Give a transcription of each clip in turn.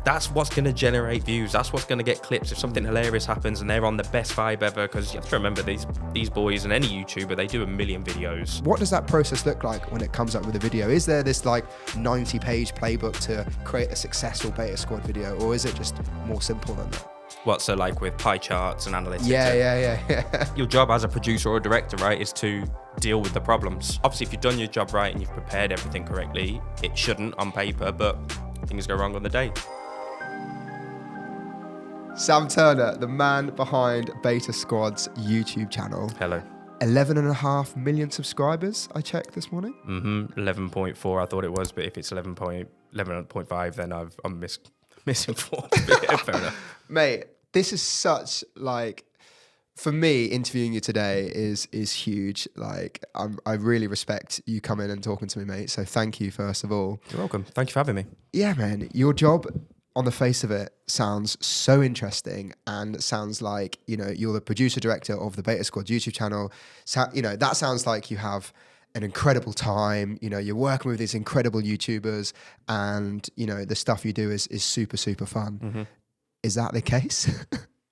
that's what's going to generate views. That's what's going to get clips if something hilarious happens and they're on the best vibe ever. Because you have to remember, these boys and any YouTuber, they do a million videos. What does that process look like when it comes up with a video? Is there this like 90-page playbook to create a successful Beta Squad video, or is it just more simple than that? What, so like with pie charts and analytics? Yeah. Your job as a producer or a director, right, is to deal with the problems. Obviously, if you've done your job right and you've prepared everything correctly, it shouldn't on paper, but things go wrong on the day. Sam Turner, the man behind Beta Squad's YouTube channel. Hello. 11.5 million subscribers, I checked this morning. 11.4 I thought it was, but if it's 11.5, then I'm misinformed. Yeah, fair enough. Mate, this is such, like, for me, interviewing you today is huge. Like, I really respect you coming and talking to me, mate. So thank you, first of all. You're welcome. Thank you for having me. Yeah, man. Your job, on the face of it, sounds so interesting, and sounds like, you know, you're the producer director of the Beta Squad YouTube channel. So, you know, that sounds like you have an incredible time. You know, you're working with these incredible YouTubers, and, you know, the stuff you do is super, super fun. Mm-hmm. Is that the case?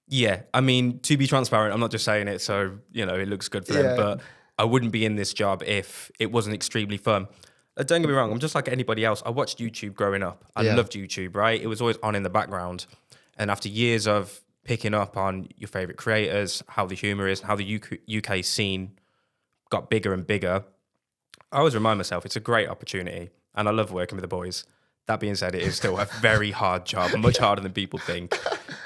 Yeah, I mean, to be transparent, I'm not just saying it so, you know, it looks good for them, but I wouldn't be in this job if it wasn't extremely fun. Don't get me wrong, I'm just like anybody else. I watched YouTube growing up. I loved YouTube, right? It was always on in the background. And after years of picking up on your favorite creators, how the humor is, how the UK scene got bigger and bigger, I always remind myself it's a great opportunity. And I love working with the boys. That being said, it is still a very hard job, much harder than people think.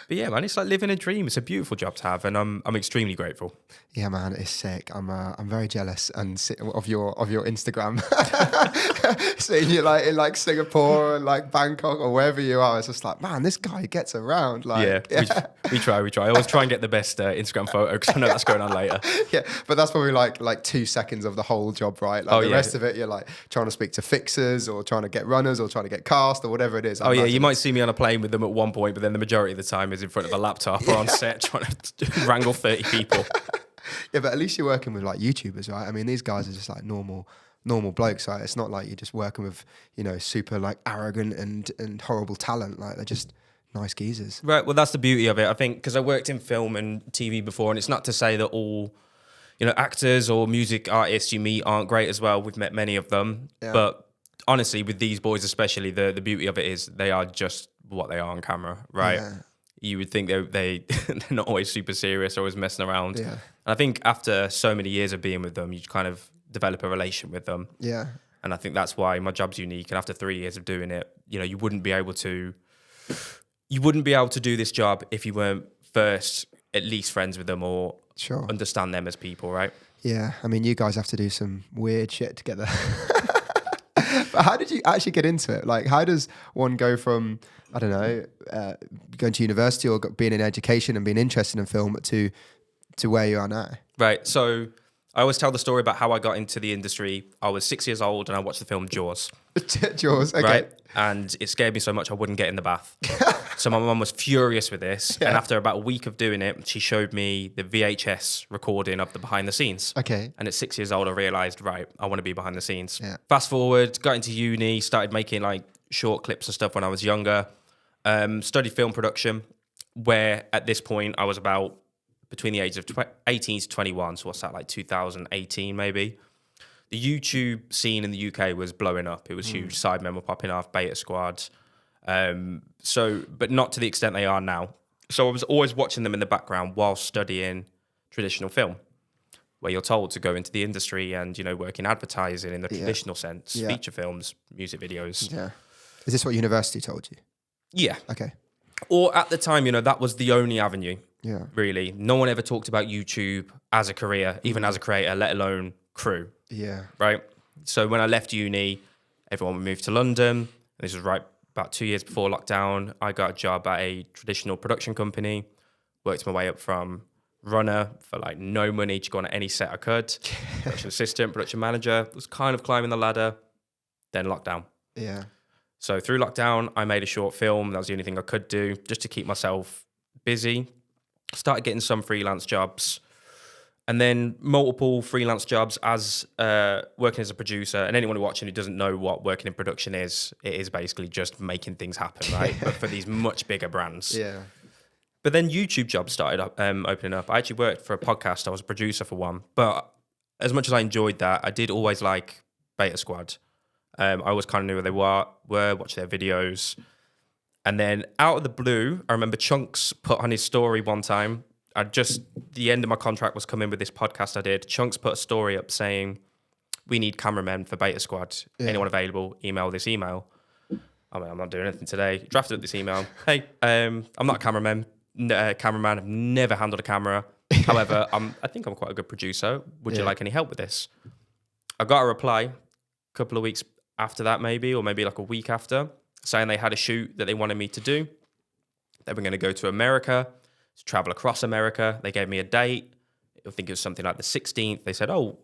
But yeah, man, it's like living a dream. It's a beautiful job to have, and I'm extremely grateful. Yeah, man, it's sick. I'm very jealous of your Instagram. Seeing you like in like Singapore and like Bangkok or wherever you are, it's just like, man, this guy gets around. Like, we try. I always try and get the best Instagram photo because I know that's going on later. Yeah, but that's probably like 2 seconds of the whole job, right? Like the rest of it, you're like trying to speak to fixers or trying to get runners or trying to get cast or whatever it is. Yeah, you might see me on a plane with them at one point, but then the majority of the time is in front of a laptop or on set trying to wrangle 30 people. Yeah, but at least you're working with like YouTubers, right? I mean, these guys are just like normal blokes, right? It's not like you're just working with, you know, super like arrogant and horrible talent. Like, they're just nice geezers. Right, well, that's the beauty of it, I think, because I worked in film and TV before, and it's not to say that all, you know, actors or music artists you meet aren't great as well. We've met many of them, but honestly, with these boys especially, the beauty of it is they are just what they are on camera, right? Yeah. You would think they're not always super serious or always messing around. Yeah. And I think after so many years of being with them, you kind of develop a relation with them. Yeah. And I think that's why my job's unique. And after 3 years of doing it, you know, you wouldn't be able to do this job if you weren't first at least friends with them or understand them as people, right? Yeah. I mean, you guys have to do some weird shit together. But how did you actually get into it? Like, how does one go from, I don't know, going to university or being in education and being interested in film to where you are now? Right. So I always tell the story about how I got into the industry. I was 6 years old and I watched the film Jaws. Jaws, okay. Right? And it scared me so much I wouldn't get in the bath. So my mum was furious with this. Yeah. And after about a week of doing it, she showed me the VHS recording of the behind the scenes. Okay. And at 6 years old, I realised, right, I want to be behind the scenes. Yeah. Fast forward, got into uni, started making like short clips and stuff when I was younger. Studied film production, where at this point I was about between the ages of 18 to 21. So what's that, like 2018 maybe? The YouTube scene in the UK was blowing up. It was huge. Sidemen were popping off, Beta Squad. But not to the extent they are now. So I was always watching them in the background while studying traditional film, where you're told to go into the industry and, you know, work in advertising in the traditional sense, feature films, music videos. Yeah. Is this what university told you? Yeah. Okay. Or at the time, you know, that was the only avenue. Yeah. Really. No one ever talked about YouTube as a career, even as a creator, let alone crew. Yeah. Right? So when I left uni, everyone moved to London. This was right about 2 years before lockdown. I got a job at a traditional production company, worked my way up from runner for like no money to go on any set I could. Production assistant, production manager, was kind of climbing the ladder. Then lockdown. Yeah. So through lockdown, I made a short film. That was the only thing I could do just to keep myself busy. Started getting some freelance jobs. And then multiple freelance jobs as working as a producer. And anyone watching who doesn't know what working in production is, it is basically just making things happen, right? But for these much bigger brands. Yeah. But then YouTube jobs started opening up. I actually worked for a podcast. I was a producer for one. But as much as I enjoyed that, I did always like Beta Squad. I always kind of knew where they were, watched their videos. And then out of the blue, I remember Chunks put on his story one time, the end of my contract was coming with this podcast I did. Chunks put a story up saying, we need cameramen for Beta Squad. Yeah. Anyone available, email this email. I mean, I'm not doing anything today. Drafted up this email. Hey, I'm not a cameraman. I've never handled a camera. However, I think I'm quite a good producer. Would you like any help with this? I got a reply a couple of weeks after that, maybe, or maybe like a week after, saying they had a shoot that they wanted me to do. They were going to go to America, to travel across America. They gave me a date. I think it was something like the 16th. They said, oh,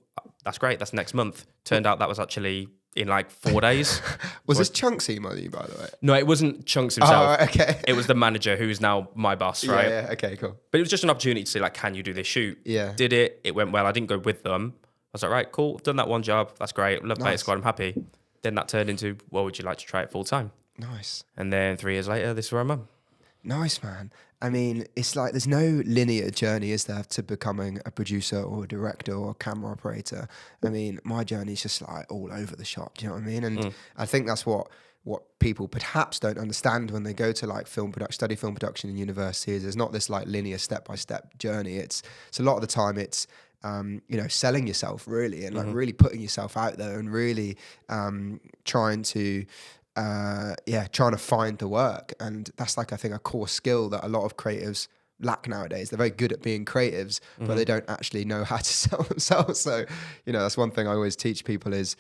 that's great. That's next month. Turned out that was actually in like 4 days. Was this Chunks email you, by the way? No, it wasn't Chunks himself. Oh, okay. It was the manager who's now my boss, right? Yeah, okay, cool. But it was just an opportunity to say, like, can you do this shoot? Yeah. Did it. It went well. I didn't go with them. I was like, right, cool. I've done that one job. That's great. Love Beta Squad. I'm happy. Then that turned into, well, would you like to try it full time? Nice. And then 3 years later, this is where I'm at. Nice, man. I mean, it's like there's no linear journey, is there, to becoming a producer or a director or a camera operator? I mean, my journey is just like all over the shop. Do you know what I mean? And I think that's what people perhaps don't understand when they go to like study film production in university. Is there's not this like linear step-by-step journey. It's a lot of the time it's selling yourself really, and like really putting yourself out there and really trying to find the work. And that's like, I think, a core skill that a lot of creatives lack nowadays. They're very good at being creatives, but they don't actually know how to sell themselves. So, that's one thing I always teach people is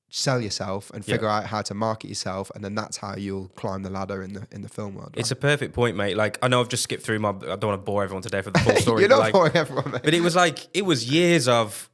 sell yourself and figure out how to market yourself, and then that's how you'll climb the ladder in the film world. Right? It's a perfect point, mate. Like, I know I've just skipped through I don't want to bore everyone today for the full story. You're not boring everyone, mate. But it was years of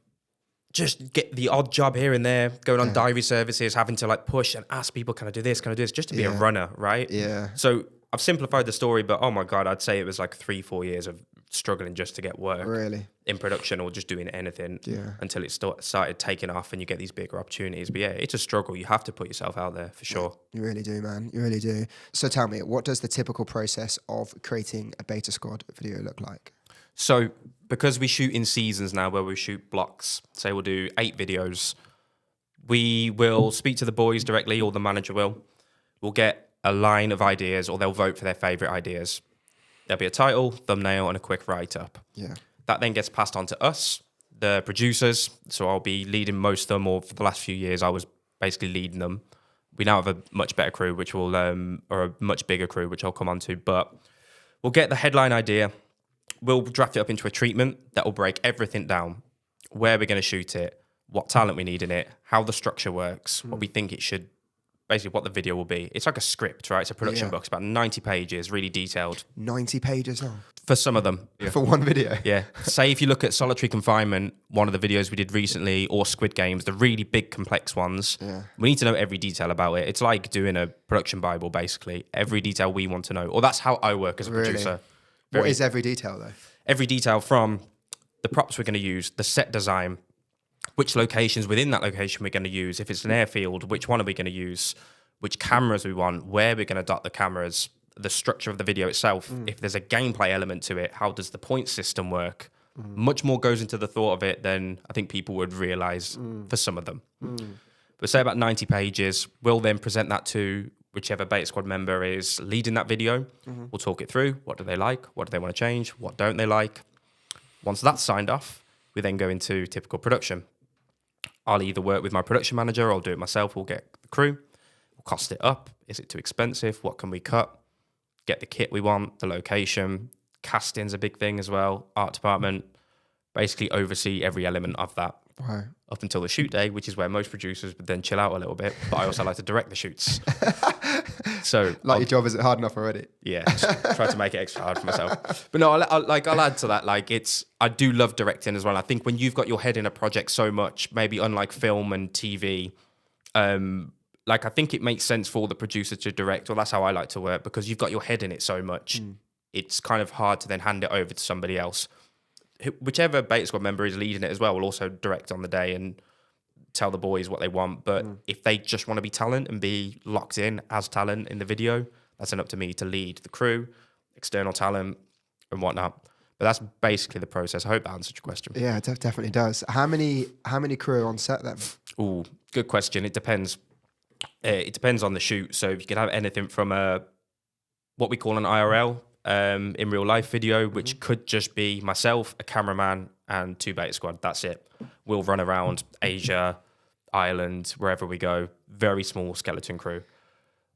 just get the odd job here and there, going on diary services, having to like push and ask people, can I do this, just to be a runner, right? Yeah. So I've simplified the story, but oh my God, I'd say it was like 3-4 years of struggling just to get work. Really? In production or just doing anything until it started taking off and you get these bigger opportunities. But yeah, it's a struggle. You have to put yourself out there for sure. You really do, man. You really do. So tell me, what does the typical process of creating a Beta Squad video look like? So because we shoot in seasons now where we shoot blocks, say we'll do 8 videos, we will speak to the boys directly, or the manager will. We'll get a line of ideas, or they'll vote for their favorite ideas. There'll be a title, thumbnail, and a quick write-up. Yeah. That then gets passed on to us, the producers. So I'll be leading most of them, or for the last few years, I was basically leading them. We now have a much better crew, or a much bigger crew, which I'll come on to. But we'll get the headline idea. We'll draft it up into a treatment that will break everything down. Where we're going to shoot it, what talent we need in it, how the structure works, what we think it should, basically what the video will be. It's like a script, right? It's a production book. It's about 90 pages, really detailed. 90 pages long? For some of them. Yeah. For one video? Yeah. Say if you look at Solitary Confinement, one of the videos we did recently, or Squid Games, the really big, complex ones, we need to know every detail about it. It's like doing a production Bible, basically. Every detail we want to know. Or that's how I work as a producer. What is every detail, though? Every detail, from the props we're going to use, the set design, which locations within that location we're going to use. If it's an airfield, which one are we going to use? Which cameras we want? Where we're going to dot the cameras? The structure of the video itself. If there's a gameplay element to it, how does the point system work? Much more goes into the thought of it than I think people would realize for some of them. But say about 90 pages, we'll then present that to whichever Beta Squad member is leading that video. We'll talk it through. What do they like? What do they want to change? What don't they like? Once that's signed off, we then go into typical production. I'll either work with my production manager or I'll do it myself. We'll get the crew. We'll cost it up. Is it too expensive? What can we cut? Get the kit we want, the location. Casting's a big thing as well. Art department. Basically oversee every element of that. Wow. Up until the shoot day, which is where most producers would then chill out a little bit. But I also like to direct the shoots. So your job isn't hard enough already. Yeah, just try to make it extra hard for myself. But no, I'll add to that. Like, I do love directing as well. I think when you've got your head in a project so much, maybe unlike film and TV, like I think it makes sense for the producer to direct, or that's how I like to work, because you've got your head in it so much. It's kind of hard to then hand it over to somebody else whichever beta squad member is leading it as well will also direct on the day and tell the boys what they want. But if they just want to be talent and be locked in as talent in the video, that's enough to me to lead the crew, external talent, and whatnot. But that's basically the process. I hope that answered your question. Yeah, it definitely does. How many crew are on set then? Ooh, good question. It depends. It depends on the shoot. So you can have anything from what we call an IRL, in real life video, which could just be myself, a cameraman, and 2 beta squad. That's it. We'll run around Asia, Ireland, wherever we go. Very small skeleton crew.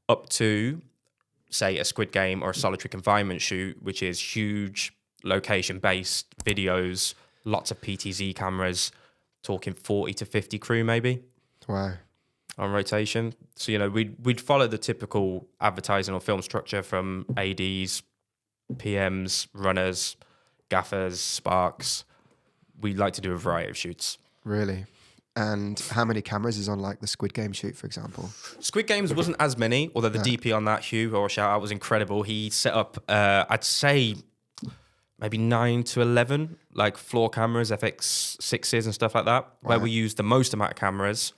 Up to, say, a Squid Game or a solitary confinement shoot, which is huge location-based videos, lots of PTZ cameras, talking 40 to 50 crew maybe. Wow. On rotation. So, you know, we'd follow the typical advertising or film structure from ADs, PMs, runners, gaffers, sparks. We like to do a variety of shoots. Really? And how many cameras is on like the Squid Game shoot, for example? Squid Games wasn't as many, although the DP on that, Hugh, or a shout out, was incredible. He set up, I'd say, maybe 9 to 11, like floor cameras, FX6s and stuff like that. Wow. Where we use the most amount of cameras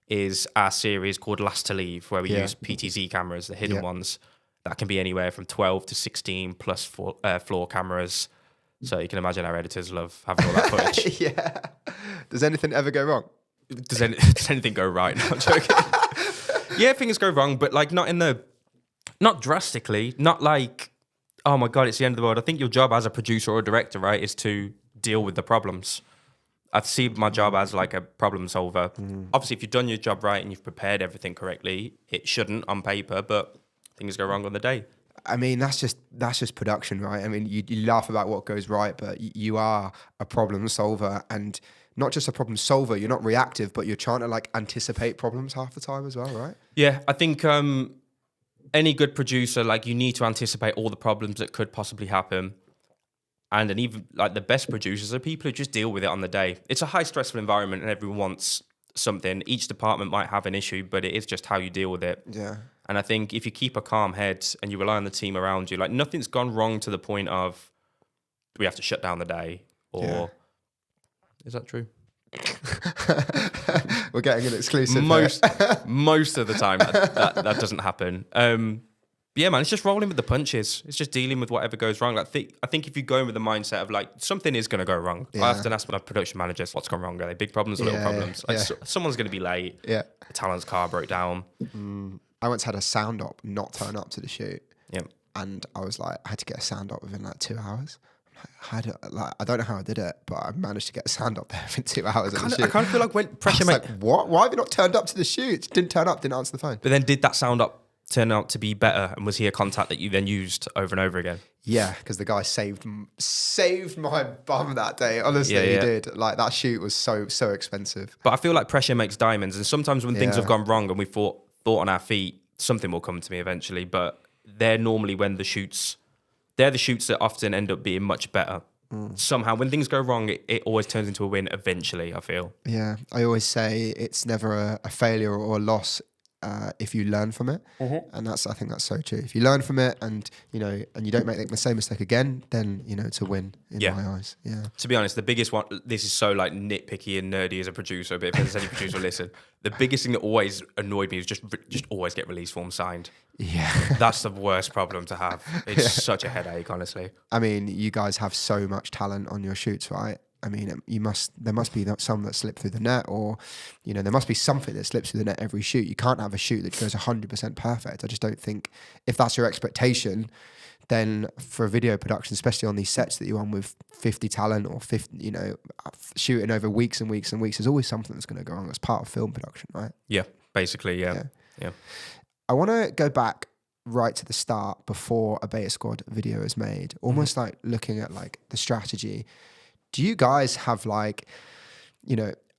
is our series called Last to Leave, where we use PTZ cameras, the hidden ones. That can be anywhere from 12 to 16 plus floor cameras. So you can imagine our editors love having all that footage. Yeah. Does anything ever go wrong? Does anything go right? No, I'm joking. Yeah, things go wrong, but like not drastically, not like, oh my God, it's the end of the world. I think your job as a producer or a director, right, is to deal with the problems. I see my job as like a problem solver. Obviously, if you've done your job right and you've prepared everything correctly, it shouldn't on paper, but things go wrong on the day. I mean, that's just production, right? I mean, you laugh about what goes right, but you are a problem solver, and not just a problem solver. You're not reactive, but you're trying to like anticipate problems half the time as well, right? Yeah, I think any good producer, like, you need to anticipate all the problems that could possibly happen. And even like the best producers are people who just deal with it on the day. It's a high stressful environment and everyone wants something. Each department might have an issue, but it is just how you deal with it. Yeah. And I think if you keep a calm head and you rely on the team around you, like, nothing's gone wrong to the point of we have to shut down the day, or is that true? We're getting an exclusive. Most of the time that doesn't happen. But yeah, man, it's just rolling with the punches. It's just dealing with whatever goes wrong. Like, I think if you go in with the mindset of like, something is going to go wrong. I often ask my production managers, what's gone wrong? Are they big problems or little problems? Like, someone's going to be late. Yeah. The talent's car broke down. I once had a sound op not turn up to the shoot. Yeah. And I was like, I had to get a sound op within like 2 hours. I don't know how I did it, but I managed to get a sound up there within 2 hours. I kind of feel like when pressure like, what? Why have you not turned up to the shoot? Didn't turn up, didn't answer the phone. But then did that sound up turn out to be better, and was he a contact that you then used over and over again? Yeah, because the guy saved my bum that day. Honestly, he did. Like, that shoot was so expensive. But I feel like pressure makes diamonds, and sometimes when things have gone wrong and we thought on our feet, something will come to me eventually. But they're normally when they're the shoots that often end up being much better. Somehow, when things go wrong, it always turns into a win eventually, I feel. Yeah, I always say it's never a failure or a loss if you learn from it. And I think that's so true. If you learn from it and you don't make the same mistake again, then it's a win in my eyes. Yeah. To be honest, the biggest one, this is so like nitpicky and nerdy as a producer, but if there's any producer listen, the biggest thing that always annoyed me is just always get release forms signed. Yeah. That's the worst problem to have. It's such a headache, honestly. I mean, you guys have so much talent on your shoots, right? I mean, there must be some that slip through the net, or, there must be something that slips through the net every shoot. You can't have a shoot that goes 100% perfect. I just don't think, if that's your expectation, then for a video production, especially on these sets that you're on with 50 talent or 50, shooting over weeks and weeks and weeks, there's always something that's going to go wrong. That's part of film production, right? Yeah, basically, yeah. I want to go back right to the start before a Beta Squad video is made, almost like looking at like the strategy. Do you guys have like,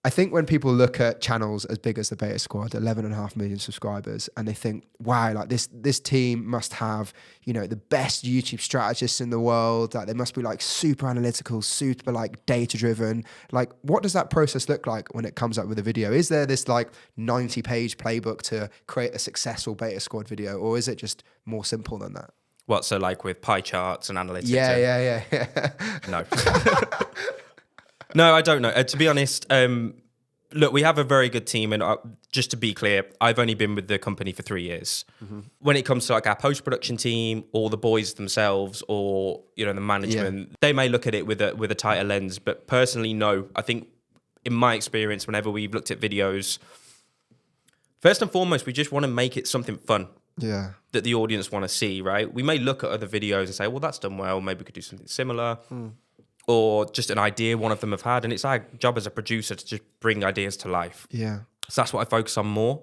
I think when people look at channels as big as the Beta Squad, 11.5 million subscribers, and they think, wow, like this team must have, the best YouTube strategists in the world. Like, they must be like super analytical, super like data driven. Like, what does that process look like when it comes up with a video? Is there this like 90-page playbook to create a successful Beta Squad video, or is it just more simple than that? What, so like with pie charts and analytics? Yeah. No. No, I don't know. To be honest, look, we have a very good team. And just to be clear, I've only been with the company for 3 years. When it comes to like our post-production team or the boys themselves or, you know, the management, they may look at it with a tighter lens. But personally, no. I think in my experience, whenever we've looked at videos, first and foremost, we just want to make it something fun. Yeah. That the audience want to see, right? We may look at other videos and say, well, that's done well. Maybe we could do something similar. Or just an idea one of them have had. And it's our job as a producer to just bring ideas to life. Yeah. So that's what I focus on more.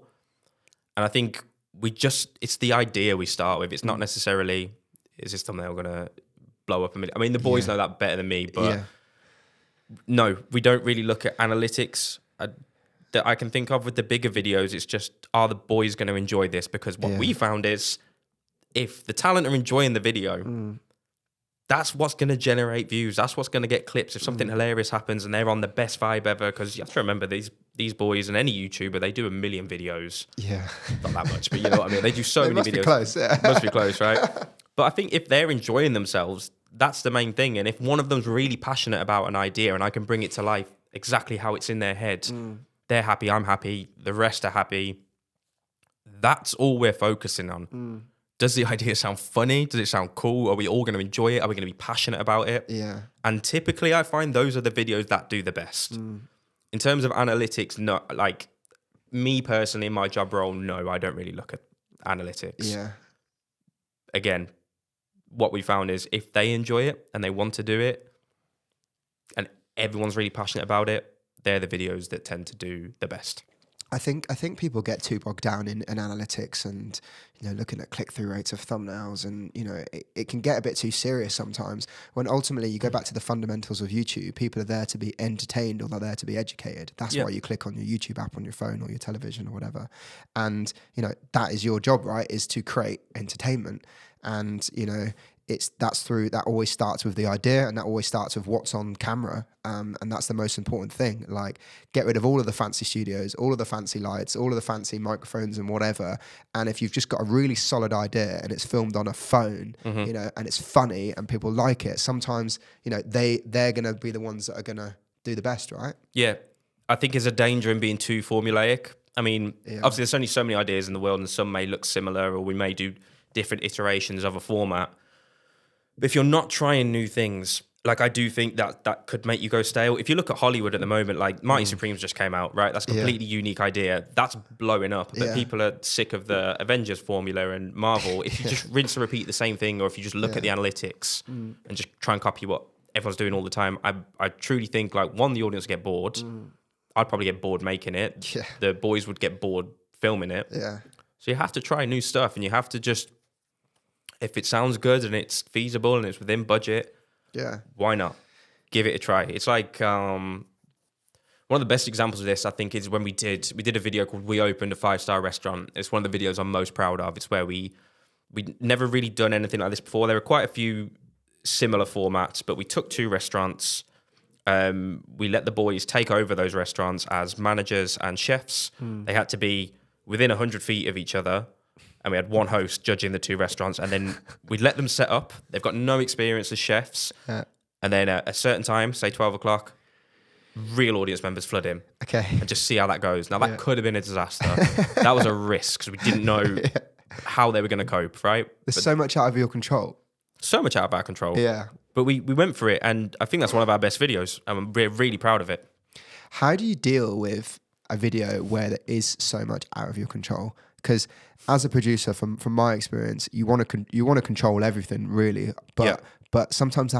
And I think it's the idea we start with. It's not necessarily, is this thumbnail going to blow up a million? I mean, the boys know that better than me, but no, we don't really look at analytics that I can think of with the bigger videos. It's just, are the boys going to enjoy this? Because what we found is, if the talent are enjoying the video, that's what's going to generate views. That's what's going to get clips. If something hilarious happens and they're on the best vibe ever, because you have to remember these boys and any YouTuber, they do 1 million videos. Yeah. Not that much, but you know what I mean? They do so many videos. Must be close. Must be close, right? But I think if they're enjoying themselves, that's the main thing. And if one of them's really passionate about an idea and I can bring it to life exactly how it's in their head, they're happy, I'm happy, the rest are happy. That's all we're focusing on. Does the idea sound funny? Does it sound cool? Are we all going to enjoy it? Are we going to be passionate about it? Yeah. And typically I find those are the videos that do the best. In terms of analytics, no, like me personally in my job role, no, I don't really look at analytics. Yeah. Again, what we found is if they enjoy it and they want to do it and everyone's really passionate about it, they're the videos that tend to do the best. I think people get too bogged down in analytics and, you know, looking at click-through rates of thumbnails, and, you know, it can get a bit too serious sometimes, when ultimately you go back to the fundamentals of YouTube. People are there to be entertained, or they're there to be educated. That's why you click on your YouTube app on your phone or your television or whatever. And, you know, that is your job, right? Is to create entertainment. And, you know, that always starts with the idea, and that always starts with what's on camera. And that's the most important thing. Like, get rid of all of the fancy studios, all of the fancy lights, all of the fancy microphones and whatever. And if you've just got a really solid idea and it's filmed on a phone, you know, and it's funny and people like it, sometimes, you know, they're going to be the ones that are going to do the best, right? Yeah. I think there's a danger in being too formulaic. I mean, obviously there's only so many ideas in the world and some may look similar, or we may do different iterations of a format. But if you're not trying new things, like, I do think that could make you go stale. If you look at Hollywood at the moment, like Mighty Supremes just came out, right? That's a completely unique idea. That's blowing up. But people are sick of the Avengers formula and Marvel. If you just rinse and repeat the same thing, or if you just look at the analytics and just try and copy what everyone's doing all the time, I truly think, like, one, the audience would get bored. I'd probably get bored making it. Yeah. The boys would get bored filming it. Yeah. So you have to try new stuff, and you have to just, if it sounds good and it's feasible and it's within budget, why not? Give it a try. It's like one of the best examples of this, I think, is when we did a video called "We Opened a 5-Star Restaurant." It's one of the videos I'm most proud of. It's where we never really done anything like this before. There were quite a few similar formats, but we took 2 restaurants. We let the boys take over those restaurants as managers and chefs. They had to be within 100 feet of each other. And we had one host judging the 2 restaurants, and then we'd let them set up. They've got no experience as chefs. And then at a certain time, say 12 o'clock, real audience members flood in. Okay. And just see how that goes. Now, that could have been a disaster. That was a risk, because we didn't know how they were going to cope, right? There's so much out of your control. So much out of our control. Yeah. But we went for it, and I think that's one of our best videos, and we're really proud of it. How do you deal with a video where there is so much out of your control? Because as a producer, from my experience, you want to control everything, really. But sometimes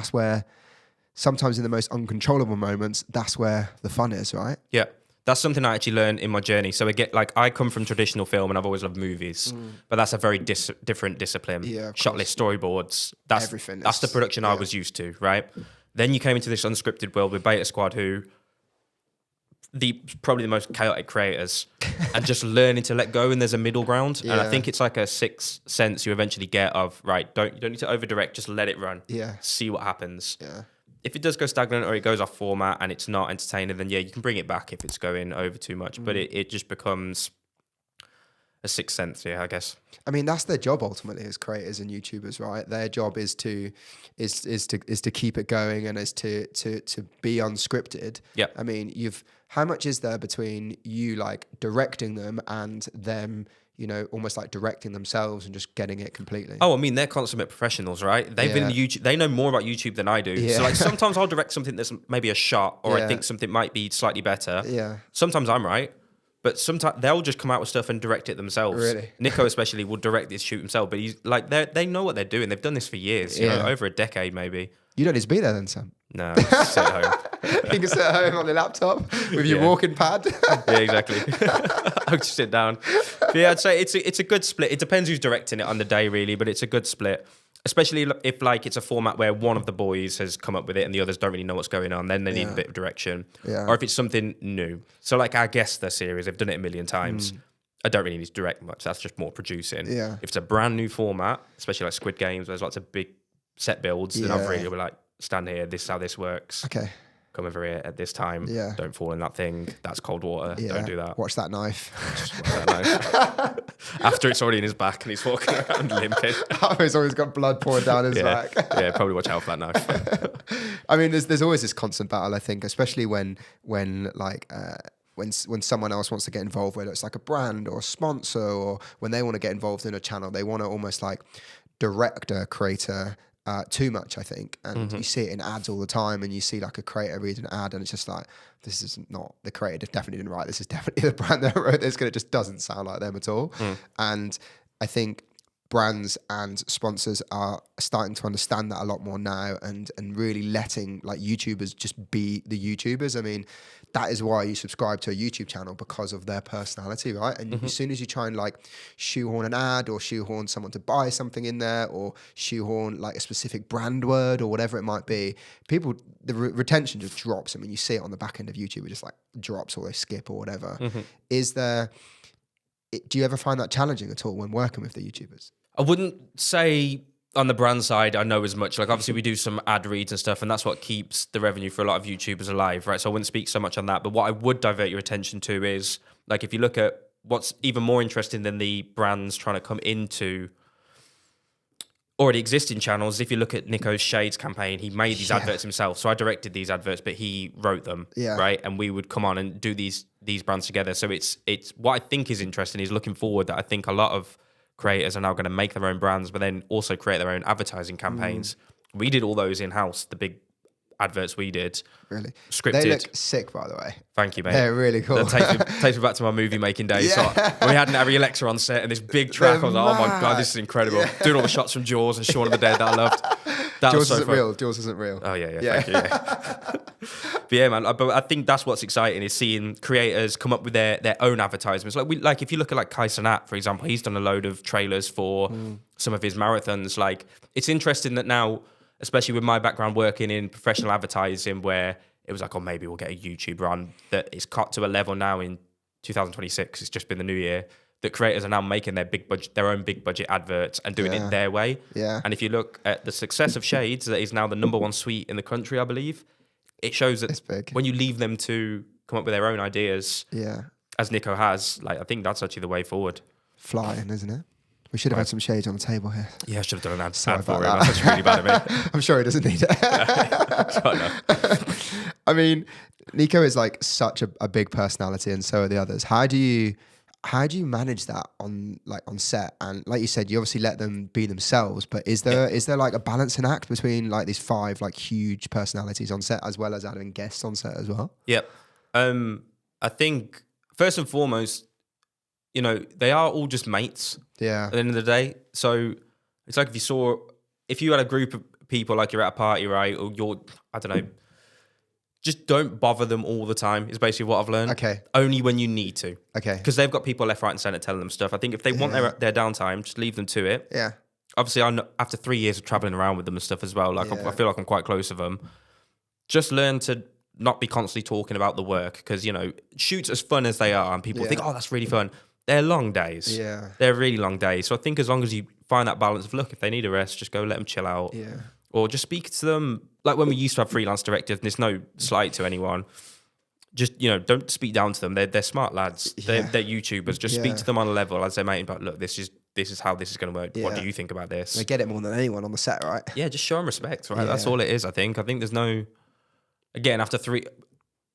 sometimes in the most uncontrollable moments, that's where the fun is, right? Yeah. That's something I actually learned in my journey. So I come from traditional film, and I've always loved movies, but that's a very different discipline. Yeah, shot list, storyboards. That's the production I was used to, right? Then you came into this unscripted world with Beta Squad, who probably the most chaotic creators, and just learning to let go. And there's a middle ground, and I think it's like a sixth sense you eventually get of, right, you don't need to over direct, just let it run. Yeah, see what happens. Yeah. If it does go stagnant or it goes off format and it's not entertaining, then you can bring it back if it's going over too much. But it just becomes a sixth sense, yeah, I guess. I mean, that's their job ultimately as creators and YouTubers, right? Their job is to keep it going and is to be unscripted. Yeah. I mean, how much is there between you like directing them and them, you know, almost like directing themselves and just getting it completely? Oh, I mean, they're consummate professionals, right? They've been in YouTube. They know more about YouTube than I do. Yeah. So like sometimes I'll direct something that's maybe a shot, or I Yeah. think something might be slightly better. Yeah. Sometimes I'm right. But sometimes they'll just come out with stuff and direct it themselves. Really? Nico especially will direct this shoot himself, but he's like they know what they're doing. They've done this for years, you know, over a decade maybe. You don't need to be there then, Sam. No, just sit at home. You can sit at home on the laptop with your walking pad. Yeah, exactly. I'll just sit down. But yeah, I'd say it's a good split. It depends who's directing it on the day, really, but it's a good split. Especially if like it's a format where one of the boys has come up with it and the others don't really know what's going on, then they need a bit of direction. Yeah. Or if it's something new. So like our Guester series, they've done it a million times. I don't really need to direct much. That's just more producing. Yeah. If it's a brand new format, especially like Squid Games, where there's lots of big set builds, then I've really be like, stand here, this is how this works. Okay. Come over here at this time. Yeah. Don't fall in that thing. That's cold water. Yeah. Don't do that. Watch that knife. Just watch that knife. After it's already in his back and he's walking around limping. He's always got blood pouring down his back. Yeah, probably watch out for that knife. I mean, there's always this constant battle, I think, especially when someone else wants to get involved, whether it's like a brand or a sponsor, or when they want to get involved in a channel, they want to almost like direct a creator too much, I think. And you see it in ads all the time, and you see like a creator read an ad and it's just like, this is not the creator, definitely didn't write this, is definitely the brand that wrote this, because it just doesn't sound like them at all. And I think brands and sponsors are starting to understand that a lot more now, and really letting like YouTubers just be the YouTubers. I mean, that is why you subscribe to a YouTube channel, because of their personality, right? And as soon as you try and like shoehorn an ad or shoehorn someone to buy something in there, or shoehorn like a specific brand word or whatever it might be, people, the retention just drops. I mean, you see it on the back end of YouTube, it just like drops, or they skip or whatever. Do you ever find that challenging at all when working with the YouTubers? I wouldn't say on the brand side I know as much. Like obviously we do some ad reads and stuff, and that's what keeps the revenue for a lot of YouTubers alive, right? So I wouldn't speak so much on that. But what I would divert your attention to is, like, if you look at what's even more interesting than the brands trying to come into already existing channels, if you look at Nico's Shades campaign, he made these adverts himself. So I directed these adverts, but he wrote them, right? And we would come on and do these brands together. So it's what I think is interesting is looking forward, that I think a lot of creators are now going to make their own brands, but then also create their own advertising campaigns. We did all those in-house, the big adverts we did. Really? Scripted. They look sick, by the way. Thank you, mate. They're really cool. That takes me back to my movie making days. So when we had an Ari Alexa on set and this big track, I was like, oh my God, this is incredible. Doing all the shots from Jaws and Shaun of the Dead that I loved. That Jaws was so isn't fun. real. Jaws isn't real. Oh, yeah. Thank you. Yeah. But yeah, man, but I think that's what's exciting, is seeing creators come up with their own advertisements. Like if you look at like Kai Cenat, for example, he's done a load of trailers for some of his marathons. Like, it's interesting that now, especially with my background working in professional advertising, where it was like, oh, maybe we'll get a YouTube run, that it's cut to a level now in 2026. It's just been the new year, that creators are now making their own big budget adverts and doing it their way. Yeah. And if you look at the success of Shades, that is now the #1 suite in the country, I believe. It shows that when you leave them to come up with their own ideas, as Nico has, like, I think that's actually the way forward. Flying, isn't it? We should have had some shades on the table here. Yeah, I should have done an ad for him. That's really bad of me. I'm sure he doesn't need it. I mean, Nico is like such a big personality, and so are the others. How do you manage that on set? And like you said, you obviously let them be themselves, but is there like a balancing act between like these 5 like huge personalities on set, as well as having guests on set as well? Yep. I think first and foremost, you know, they are all just mates. Yeah. At the end of the day. So it's like if you had a group of people, like you're at a party, right? Or I don't know, just don't bother them all the time is basically what I've learned. Okay. Only when you need to. Okay. Because they've got people left, right and centre telling them stuff. I think if they want their downtime, just leave them to it. Yeah. Obviously, after 3 years of travelling around with them and stuff as well, like I feel like I'm quite close with them. Just learn to not be constantly talking about the work, because, you know, shoots as fun as they are, and people think, oh, that's really fun. They're long days. Yeah. They're really long days. So I think as long as you find that balance of, look, if they need a rest, just go let them chill out. Yeah. Or just speak to them. Like when we used to have freelance directors, and there's no slight to anyone, just, don't speak down to them. They're smart lads. They're YouTubers. Just speak to them on a level as they might, but look, this is how this is going to work. What do you think about this? They get it more than anyone on the set, right? Yeah, just show them respect, right? That's all it is, I think. I think there's no... Again, after 3...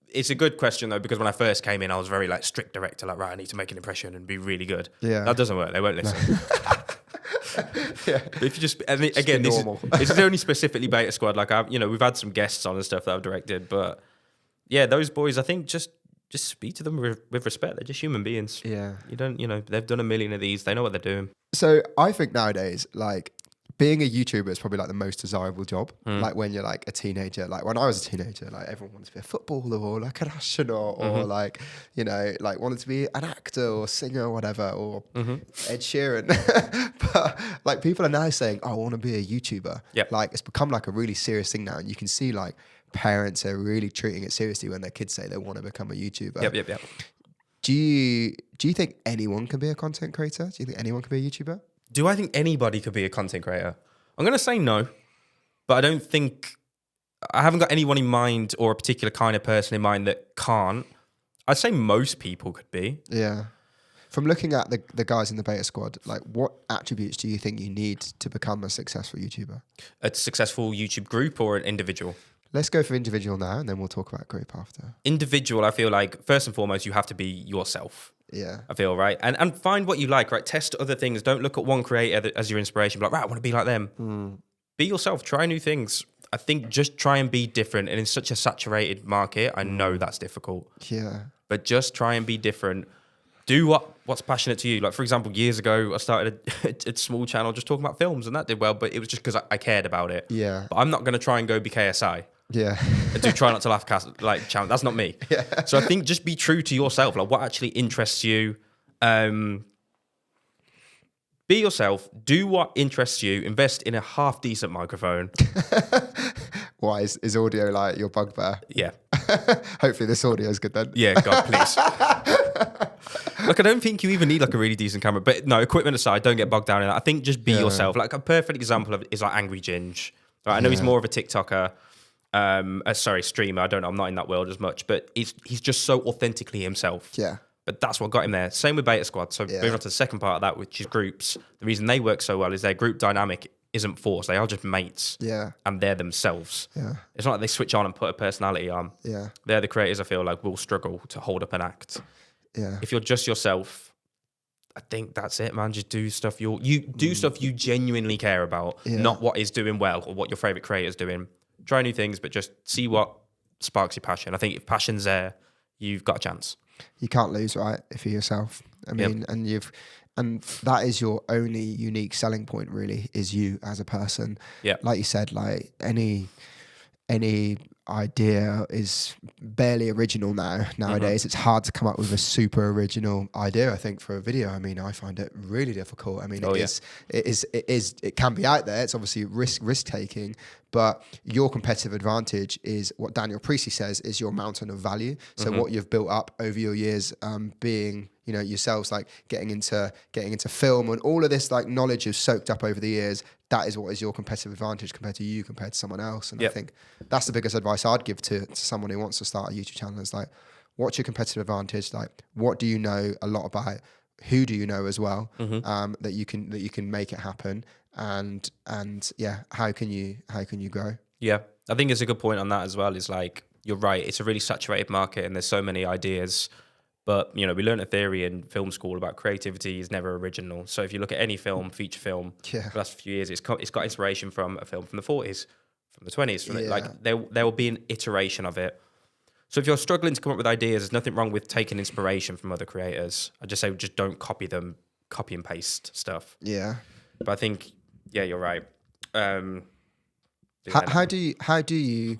It's a good question, though, because when I first came in, I was very, strict director. Right, I need to make an impression and be really good. Yeah. That doesn't work. They won't listen. But if you just... And again, this is only specifically Beta Squad. We've had some guests on and stuff that I've directed, but... Yeah, those boys, I think, just speak to them with respect. They're just human beings. Yeah. You don't, they've done a million of these. They know what they're doing. So I think nowadays, being a YouTuber is probably the most desirable job. When you're a teenager, when I was a teenager, everyone wanted to be a footballer or an astronaut or wanted to be an actor or singer or whatever or Ed Sheeran. But people are now saying, oh, I want to be a YouTuber. Yeah. It's become a really serious thing now. And you can see parents are really treating it seriously when their kids say they want to become a YouTuber. Yep. Do you think anyone can be a content creator? Do you think anyone can be a YouTuber? Do I think anybody could be a content creator? I'm going to say no, but I don't think... I haven't got anyone in mind or a particular kind of person in mind that can't. I'd say most people could be. Yeah. From looking at the guys in the Beta Squad, what attributes do you think you need to become a successful YouTuber? A successful YouTube group or an individual? Let's go for individual now, and then we'll talk about group after. Individual, I feel first and foremost, you have to be yourself. Yeah. I feel, right? And find what you like, right? Test other things. Don't look at one creator as your inspiration. Be right, I want to be like them. Be yourself. Try new things. I think just try and be different. And in such a saturated market, I know that's difficult. Yeah. But just try and be different. Do what's passionate to you. For example, years ago, I started a small channel just talking about films, and that did well, but it was just because I cared about it. Yeah. But I'm not going to try and go be KSI. Yeah. And do Try Not to Laugh channel. That's not me. Yeah. So I think just be true to yourself. What actually interests you. Be yourself. Do what interests you. Invest in a half decent microphone. Why is audio your bugbear? Yeah. Hopefully this audio is good then. Yeah, God, please. I don't think you even need a really decent camera. But no, equipment aside, don't get bogged down in that. I think just be yourself. A perfect example of it is Angry Ginge. Right? I know he's more of a TikToker. Streamer. I don't know. I'm not in that world as much, but he's just so authentically himself. Yeah. But that's what got him there. Same with Beta Squad. So moving on to the second part of that, which is groups. The reason they work so well is their group dynamic isn't forced. They are just mates. Yeah. And they're themselves. Yeah. It's not like they switch on and put a personality on. Yeah. They're the creators, I feel will struggle to hold up an act. Yeah. If you're just yourself, I think that's it, man. Just do stuff you do stuff you genuinely care about, not what is doing well or what your favorite creator's doing. Try new things, but just see what sparks your passion. I think if passion's there, you've got a chance. You can't lose, right? If you're yourself. I mean, and that is your only unique selling point, really, is you as a person. Yeah. Like you said, any idea is barely original nowadays. It's hard to come up with a super original idea, I think, for a video. I mean, I find it really difficult. I mean, it can be out there. It's obviously risk taking, but your competitive advantage is what Daniel Priestley says is your mountain of value. So what you've built up over your years, being yourselves, getting into film and all of this knowledge you've soaked up over the years. That is what is your competitive advantage compared to someone else. And I think that's the biggest advice I'd give to someone who wants to start a YouTube channel is what's your competitive advantage? What do you know a lot about? Who do you know as well? That you can make it happen. And how can you grow? Yeah, I think it's a good point on that as well. Is you're right. It's a really saturated market and there's so many ideas. But, we learned a theory in film school about creativity is never original. So if you look at any film, feature film, the last few years, it's got inspiration from a film from the 40s, from the 20s. There will be an iteration of it. So if you're struggling to come up with ideas, there's nothing wrong with taking inspiration from other creators. I just say just don't copy them, copy and paste stuff. Yeah. But I think, you're right. How do you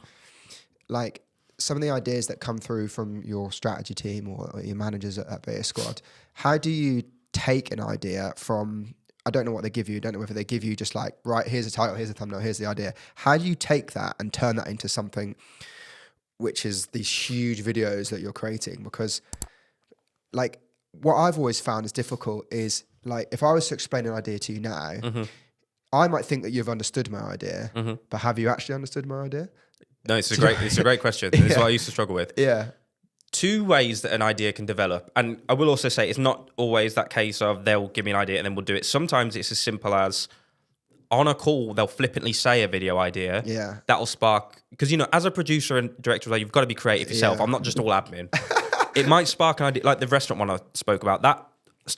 some of the ideas that come through from your strategy team or your managers at Beta Squad, how do you take an idea from, I don't know what they give you, don't know whether they give you just right, here's a title, here's a thumbnail, here's the idea. How do you take that and turn that into something which is these huge videos that you're creating? Because what I've always found is difficult is if I was to explain an idea to you now, I might think that you've understood my idea, but have you actually understood my idea? No, it's a great question. It's what I used to struggle with. Yeah. two ways that an idea can develop. And I will also say it's not always that case of they'll give me an idea and then we'll do it. Sometimes it's as simple as on a call, they'll flippantly say a video idea. Yeah. That'll spark, because, as a producer and director, you've got to be creative yourself. I'm not just all admin. It might spark an idea, like the restaurant one I spoke about.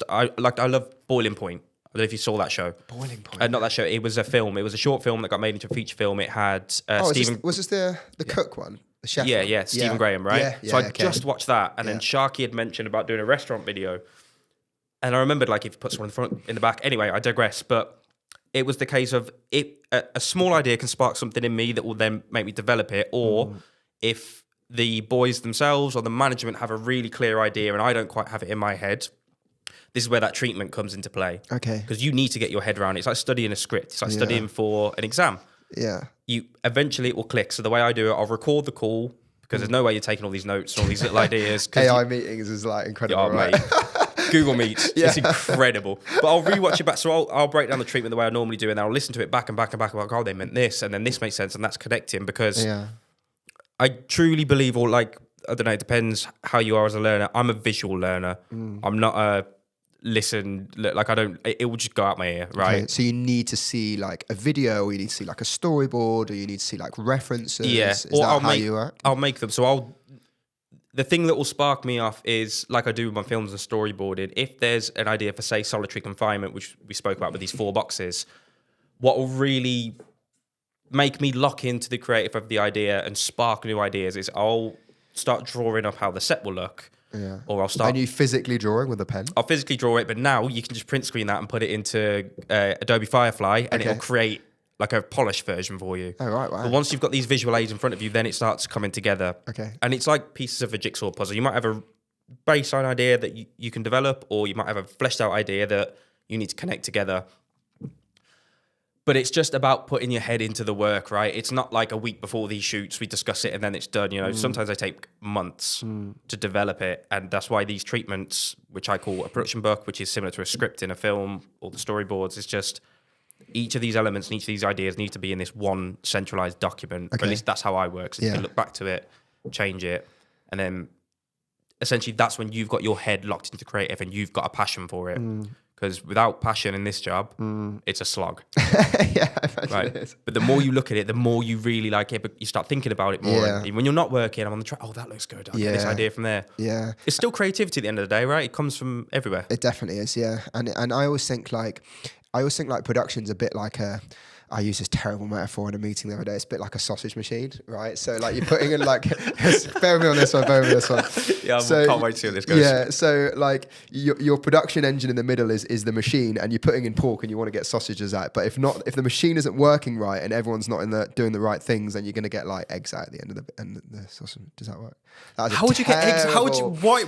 I love Boiling Point. I don't know if you saw that show. Boiling Point. Not that show. It was a film. It was a short film that got made into a feature film. It had Stephen. Was this the cook one? The chef? Yeah, Stephen Graham, right? Yeah, so I just watched that, and then Sharky had mentioned about doing a restaurant video, and I remembered if you put someone in the front, in the back. Anyway, I digress. But it was the case of a small idea can spark something in me that will then make me develop it, or if the boys themselves or the management have a really clear idea and I don't quite have it in my head. This is where that treatment comes into play. Okay. Because you need to get your head around it. It's like studying a script. It's like studying for an exam. Yeah. Eventually it will click. So the way I do it, I'll record the call because there's no way you're taking all these notes and all these little ideas. AI meetings is incredible, right? Mate. Google Meets. It's incredible. But I'll rewatch it back. So I'll break down the treatment the way I normally do, and then I'll listen to it back and back and back. Like, oh, they meant this, and then this makes sense, and that's connecting because I truly believe, I don't know, it depends how you are as a learner. I'm a visual learner. I'm not a it will just go out my ear, right? Okay, so you need to see a video, or you need to see a storyboard, or you need to see references. Yeah. Is that how you work? I'll make them. So the thing that will spark me off is, like I do with my films and storyboarding, if there's an idea for, say, solitary confinement, which we spoke about with these 4 boxes, what will really make me lock into the creative of the idea and spark new ideas is I'll start drawing up how the set will look. Yeah. Or I'll start. Are you physically drawing with a pen? I'll physically draw it, but now you can just print screen that and put it into Adobe Firefly, and it'll create a polished version for you. Oh, right, wow. But once you've got these visual aids in front of you, then it starts coming together. Okay. And it's like pieces of a jigsaw puzzle. You might have a baseline idea that you can develop, or you might have a fleshed out idea that you need to connect together. But it's just about putting your head into the work, right? It's not like a week before these shoots, we discuss it and then it's done. Sometimes they take months to develop it. And that's why these treatments, which I call a production book, which is similar to a script in a film, or the storyboards, it's just each of these elements and each of these ideas need to be in this one centralized document. Okay. At least that's how I work. So you can look back to it, change it, and then essentially that's when you've got your head locked into creative and you've got a passion for it. Because without passion in this job, it's a slog. Yeah, I imagine it is. But the more you look at it, the more you really like it, but you start thinking about it more. Yeah. And when you're not working, I'm on the track, that looks good. I'll get this idea from there. Yeah. It's still creativity at the end of the day, right? It comes from everywhere. It definitely is, yeah. And I always think production's a bit like I used this terrible metaphor in a meeting the other day. It's a bit like a sausage machine, right? So you're putting in bear with me on this one. Yeah, I can't wait to see how this goes. Yeah, so your production engine in the middle is the machine, and you're putting in pork and you want to get sausages out. But if the machine isn't working right and everyone's not doing the right things, then you're going to get eggs out at the end of the sausage. Does that work? How would you get eggs?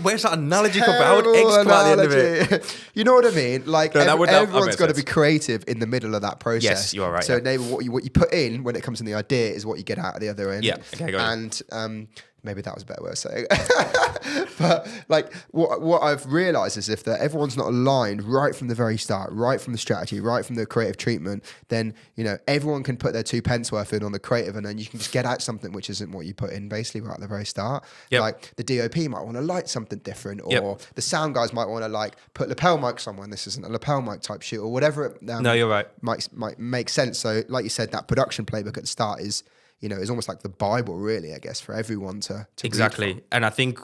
Where's that analogy come from? How would eggs come out at the end of it? You know what I mean? Everyone's got to be creative in the middle of that process. Yes, you are right. So what you put in when it comes in the idea is what you get out at the other end. Yeah. Okay, go on. And maybe that was a better way of saying it. But what I've realized is if everyone's not aligned right from the very start, right from the strategy, right from the creative treatment, then everyone can put their 2 pence worth in on the creative, and then you can just get out something which isn't what you put in basically right at the very start. Yep. The DOP might want to light something different, or the sound guys might want to put lapel mic somewhere, and this isn't a lapel mic type shoot, or whatever. No, you're right. Might make sense. So like you said, that production playbook at the start is almost like the Bible, really, I guess, for everyone to exactly. And I think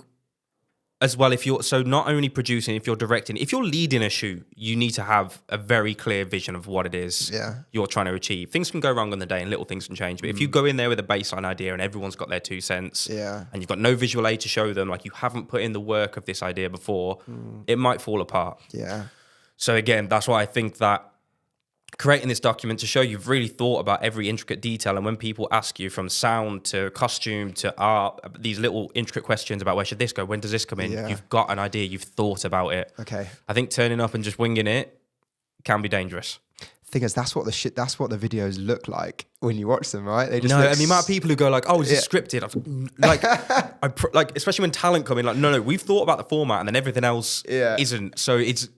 as well, if you're not only producing, if you're directing, if you're leading a shoot, you need to have a very clear vision of what it is you're trying to achieve. Things can go wrong on the day and little things can change. But if you go in there with a baseline idea and everyone's got their 2 cents and you've got no visual aid to show them, you haven't put in the work of this idea before, it might fall apart. Yeah. So again, that's why I think that creating this document to show you've really thought about every intricate detail, and when people ask you from sound to costume to art, these little intricate questions about where should this go, when does this come in, you've got an idea, you've thought about it. Okay. I think turning up and just winging it can be dangerous. Thing is, that's what the videos look like when you watch them, right? They just the amount of people who go is this scripted? Especially when talent come in, no, we've thought about the format and then everything else isn't. So it's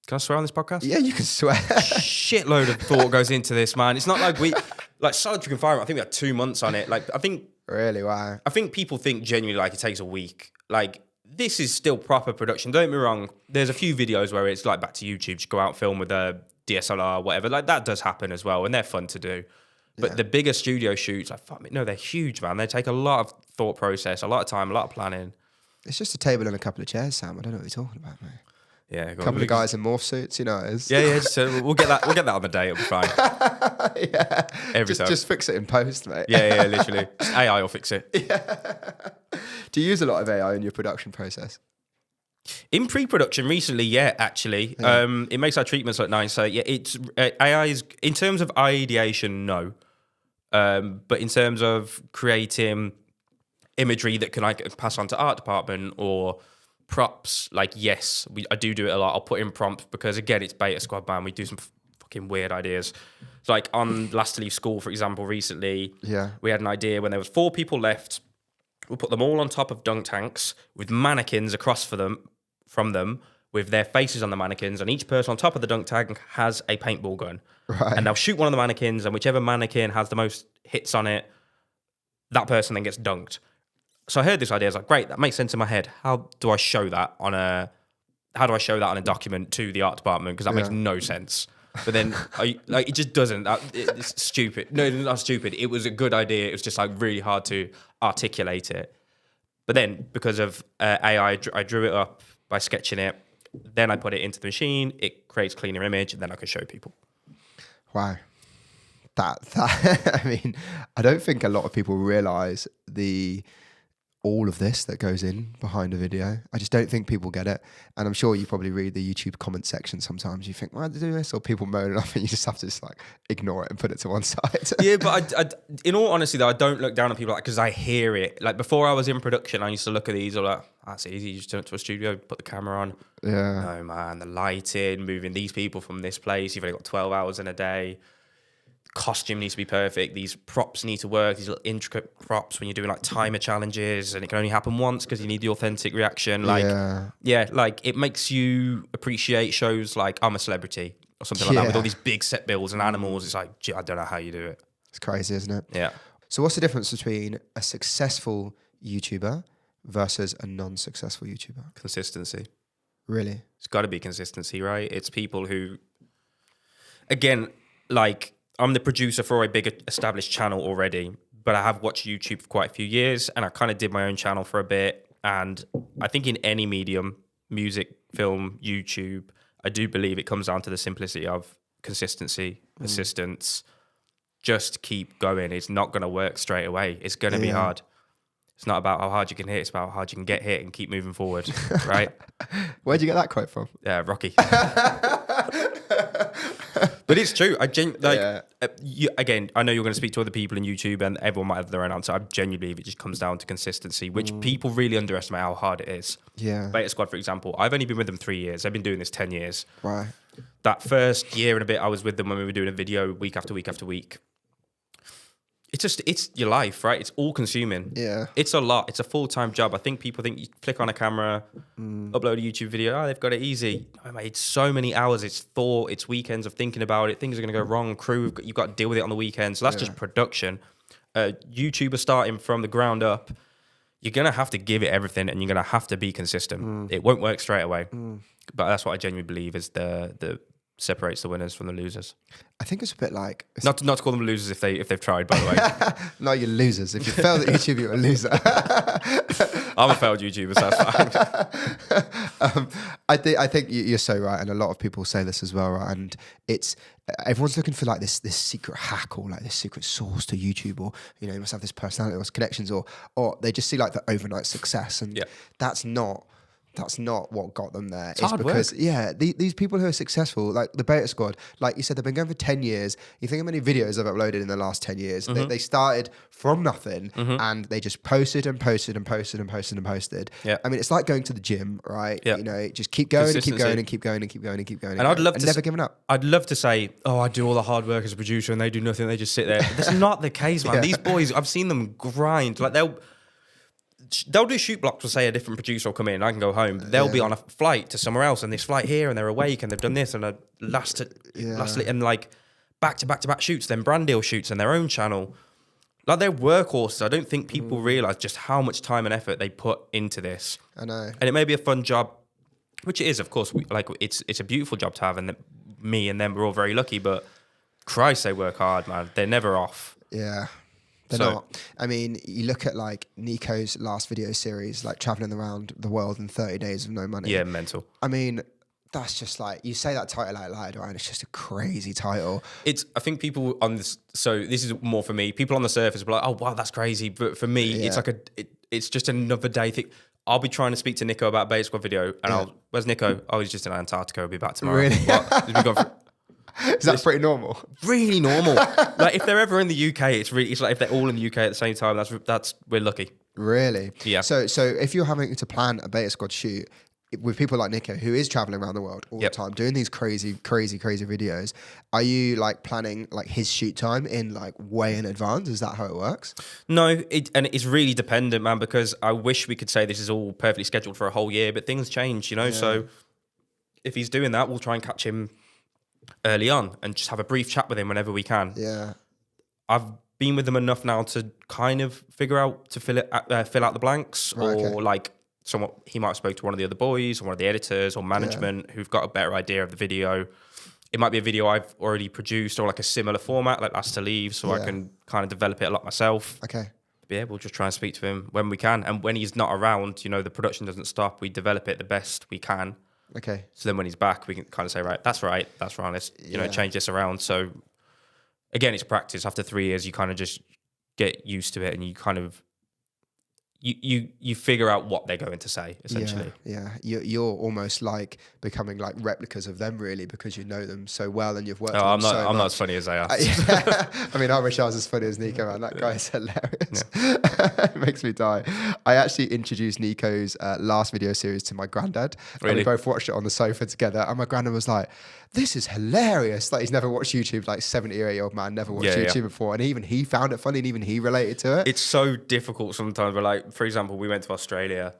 can I swear on this podcast? Yeah, you can swear. Shitload of thought goes into this, man. It's not like solitary confinement. I think we had 2 months on it. I think Really? Wow. I think people think genuinely like it takes a week. Like, this is still proper production. Don't get me wrong. There's a few videos where it's like back to YouTube, just go out and film with a DSLR, whatever. Like, that does happen as well, and they're fun to do. But the bigger studio shoots, like, fuck me, no, they're huge, man. They take a lot of thought process, a lot of time, a lot of planning. It's just a table and a couple of chairs, Sam. I don't know what you're talking about, mate. Yeah, A couple of guys in morph suits, you know it is. Yeah. So we'll get that on the day. It'll be fine. Yeah. Every time. Just fix it in post, mate. Yeah, literally. Just AI will fix it. Do you use a lot of AI in your production process? In pre-production recently, yeah, actually. Yeah. It makes our treatments look nice. So yeah, it's AI is, in terms of ideation, no. But in terms of creating imagery that can like pass on to art department or props, like, yes, I do it a lot. I'll put in prompts because, again, it's beta squad, man. We do some fucking weird ideas. So, like, on Last to Leave School, for example, recently, we had an idea when there was 4 people left. We'll put them all on top of dunk tanks with mannequins across from them with their faces on the mannequins, and each person on top of the dunk tank has a paintball gun. Right. And they'll shoot one of the mannequins, and whichever mannequin has the most hits on it, that person then gets dunked. So I heard this idea. I was like, great, that makes sense in my head. How do I show that on a document to the art department? Because that makes no sense. But then it just doesn't. It's stupid. No, not stupid. It was a good idea. It was just like really hard to articulate it. But then because of AI, I drew it up by sketching it. Then I put it into the machine. It creates a cleaner image, and then I can show people. Wow. That I mean, I don't think a lot of people realize all of this that goes in behind a video. I just don't think people get it. And I'm sure you probably read the YouTube comment section sometimes. You think, why do they do this? Or people moaning off, and you just have to just like ignore it and put it to one side. Yeah, but I, in all honesty, though, I don't look down on people like because I hear it. Like before I was in production, I used to look at these. I'm like, that's easy. You just turn it to a studio, put the camera on. Yeah. No, man, the lighting, moving these people from this place. You've only got 12 hours in a day. Costume needs to be perfect. These props need to work. These little intricate props when you're doing like timer challenges, and it can only happen once because you need the authentic reaction. Like, like it makes you appreciate shows like I'm a Celebrity or something like that with all these big set bills and animals. It's like, gee, I don't know how you do it. It's crazy, isn't it? Yeah. So what's the difference between a successful YouTuber versus a non-successful YouTuber? Consistency. Really? It's got to be consistency, right? It's people who, again, like, I'm the producer for a big established channel already, but I have watched YouTube for quite a few years, and I kind of did my own channel for a bit. And I think in any medium, music, film, YouTube, I do believe it comes down to the simplicity of consistency, persistence. Just keep going. It's not going to work straight away. It's going to be hard. It's not about how hard you can hit. It's about how hard you can get hit and keep moving forward, right? Where'd you get that quote from? Yeah, Rocky. But it's true. Again, I know you're going to speak to other people in YouTube and everyone might have their own answer. I genuinely believe it just comes down to consistency, which people really underestimate how hard it is. Yeah. Beta Squad, for example, I've only been with them 3 years. I've been doing this 10 years. Right. That first year and a bit I was with them when we were doing a video week after week after week. It's your life, right? It's all consuming. Yeah. It's a lot. It's a full-time job. I think people think you flick on a camera, upload a YouTube video, they've got it easy. No, mate, it's so many hours. It's thought. It's weekends of thinking about it. Things are going to go wrong. Crew, you've got to deal with it on the weekends. So that's just production. YouTuber starting from the ground up, you're going to have to give it everything and you're going to have to be consistent. It won't work straight away. But that's what I genuinely believe is the separates the winners from the losers. I think it's a bit like not to call them losers if they've tried, by the way. No, you're losers. If you failed at YouTube, you're a loser. I'm a failed YouTuber, so that's fine. I think you're so right, and a lot of people say this as well, right? And it's everyone's looking for like this secret hack or like this secret source to YouTube, or you must have this personality or connections, or they just see like the overnight success, and that's not what got them there. It's hard because work. These people who are successful, like the Beta Squad, like you said, they've been going for 10 years. You think how many videos I've uploaded in the last 10 years? They started from nothing and they just posted and posted and posted and posted and posted. Yeah. I mean, it's like going to the gym, right? Yeah. Just keep going and keep going and keep going and keep going and keep going. And I'd love to never giving up. I'd love to say, I do all the hard work as a producer and they do nothing. They just sit there. But that's not the case, man. These boys, I've seen them grind. Like they'll do shoot blocks for, say, a different producer will come in and I can go home. They'll be on a flight to somewhere else and this flight here and they're awake and they've done this and lastly and like back to back shoots, then brand deal shoots and their own channel. Like, they're workhorses. I don't think people realize just how much time and effort they put into this. I know. And it may be a fun job, which it is, of course. It's a beautiful job to have, and me and them, we're all very lucky. But Christ, they work hard, man. They're never off. Yeah. They're not. I mean, you look at like Nico's last video series, like traveling around the world in 30 days with no money. Yeah, mental. I mean, that's just like, you say that title out loud, right? And it's just a crazy title. I think people on this, so this is more for me, people on the surface will be like, oh, wow, that's crazy. But for me, it's like it's just another day thing. I'll be trying to speak to Nico about a Beta Squad video, and where's Nico? Oh, he's just in Antarctica. He'll be back tomorrow. Really? Is that pretty normal? Really normal. Like, if they're ever in the UK, it's like if they're all in the UK at the same time, that's we're lucky. Really? Yeah. So if you're having to plan a Beta Squad shoot with people like Nico, who is traveling around the world all the time, doing these crazy videos, are you like planning like his shoot time in like way in advance? Is that how it works? No, and it's really dependent, man, because I wish we could say this is all perfectly scheduled for a whole year, but things change, you know? Yeah. So if he's doing that, we'll try and catch him early on and just have a brief chat with him whenever we can. Yeah. I've been with them enough now to kind of figure out to fill out the blanks, like he might have spoke to one of the other boys or one of the editors or management who've got a better idea of the video. It might be a video I've already produced or like a similar format, like Last to Leave, so I can kind of develop it a lot myself. Okay. But yeah, we'll just try and speak to him when we can. And when he's not around, you know, the production doesn't stop. We develop it the best we can. Okay. So then when he's back, we can kind of say, that's right, let's, change this around. So again, it's practice. After 3 years, you kind of just get used to it, and you kind of, you figure out what they're going to say, essentially. Yeah. You're almost like becoming like replicas of them, really, because you know them so well and you've worked with them so much. I'm not as funny as they are. I mean, I wish I was as funny as Nico, man. That guy is hilarious. Yeah. It makes me die. I actually introduced Nico's last video series to my granddad. Really? And we both watched it on the sofa together. And my granddad was like, this is hilarious. Like, he's never watched YouTube, like 70-year-old man, never watched YouTube before. And even he found it funny, and even he related to it. It's so difficult sometimes. But like, for example, we went to Australia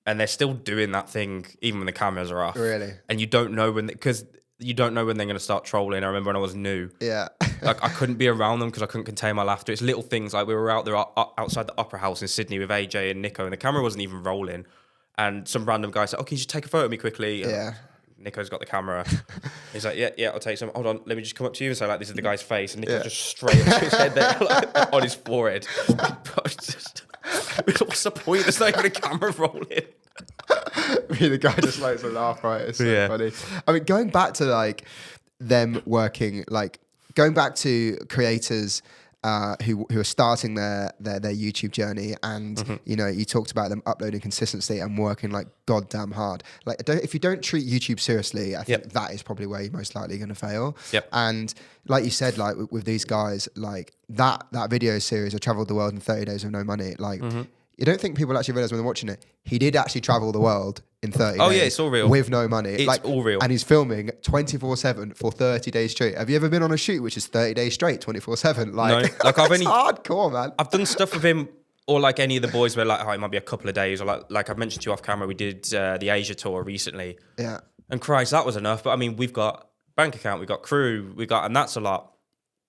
and they're still doing that thing even when the cameras are off. Really? And you don't know because you don't know when they're going to start trolling. I remember when I was new. Yeah. Like, I couldn't be around them because I couldn't contain my laughter. It's little things like we were out there outside the Opera House in Sydney with AJ and Nico, and the camera wasn't even rolling. And some random guy said, "Oh, can you just take a photo of me quickly?" Yeah. Nico's got the camera. He's like, yeah, I'll take some. Hold on, let me just come up to you and say, like, this is the guy's face. And Nico's just straight up to his head there, like, on his forehead. What's the point? There's not even a camera rolling. I mean, the guy just likes to laugh, right? It's so funny. I mean, going back to like them working, like going back to creators who are starting their YouTube journey, and you know, you talked about them uploading consistently and working like goddamn hard. Like, if you don't treat YouTube seriously, I think that is probably where you're most likely going to fail. And like you said, like with these guys, like that video series, I traveled the world in 30 days with no money. Like, you don't think people actually realize when they're watching it, he did actually travel the world in 30 days. Oh yeah, it's all real. With no money. It's all real. And he's filming 24/7 for 30 days straight. Have you ever been on a shoot which is 30 days straight, 24/7? Like, no. Like, it's hardcore, man. I've done stuff with him, or like any of the boys where like, it might be a couple of days, or like I've mentioned to you off camera, we did the Asia tour recently. Yeah. And Christ, that was enough. But I mean, we've got bank account, we've got crew, and that's a lot.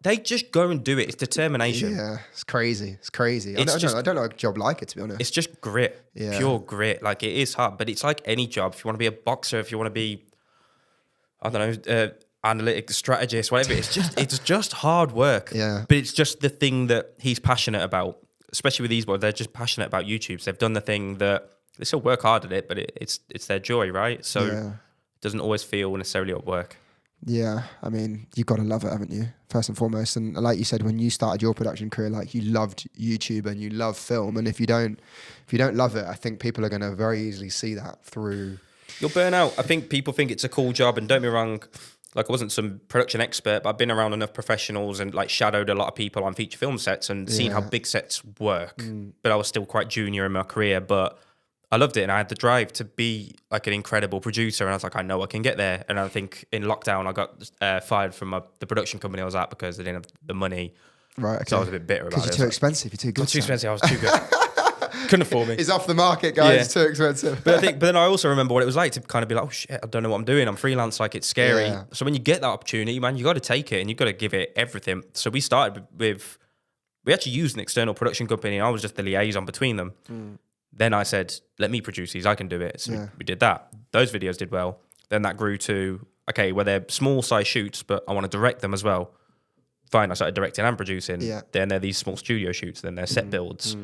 They just go and do it. It's determination. Yeah, it's crazy. It's crazy. I don't know a job like it, to be honest. It's just grit, pure grit. Like, it is hard, but it's like any job. If you want to be a boxer, if you want to be, I don't know, analytic strategist, whatever, it's just hard work. Yeah. But it's just the thing that he's passionate about, especially with these boys. They're just passionate about YouTube. So they've done the thing that they still work hard at it, but it's their joy, right? So it doesn't always feel necessarily at work. Yeah, I mean, you've got to love it, haven't you? First and foremost. And like you said, when you started your production career, like, you loved YouTube and you love film. And if you don't love it, I think people are going to very easily see that through. You'll burn out. I think people think it's a cool job, and don't be wrong, like, I wasn't some production expert, but I've been around enough professionals and like shadowed a lot of people on feature film sets and seen how big sets work. But I was still quite junior in my career, but I loved it, and I had the drive to be like an incredible producer, and I was like, I know I can get there. And I think in lockdown, I got fired from the production company I was at because they didn't have the money. Right, okay. So I was a bit bitter about it. Because you're too expensive, you're too good. I'm too expensive, I was too good. Couldn't afford me. He's off the market, guys. It's too expensive. But then I also remember what it was like to kind of be like, oh shit, I don't know what I'm doing. I'm freelance, like, it's scary. Yeah. So when you get that opportunity, man, you got to take it and you got to give it everything. So we started with we actually used an external production company, and I was just the liaison between them. Then I said, let me produce these, I can do it. So we did that. Those videos did well. Then that grew to, okay, well, they're small size shoots, but I want to direct them as well. Fine, I started directing and producing. Then they're these small studio shoots, then they're set builds.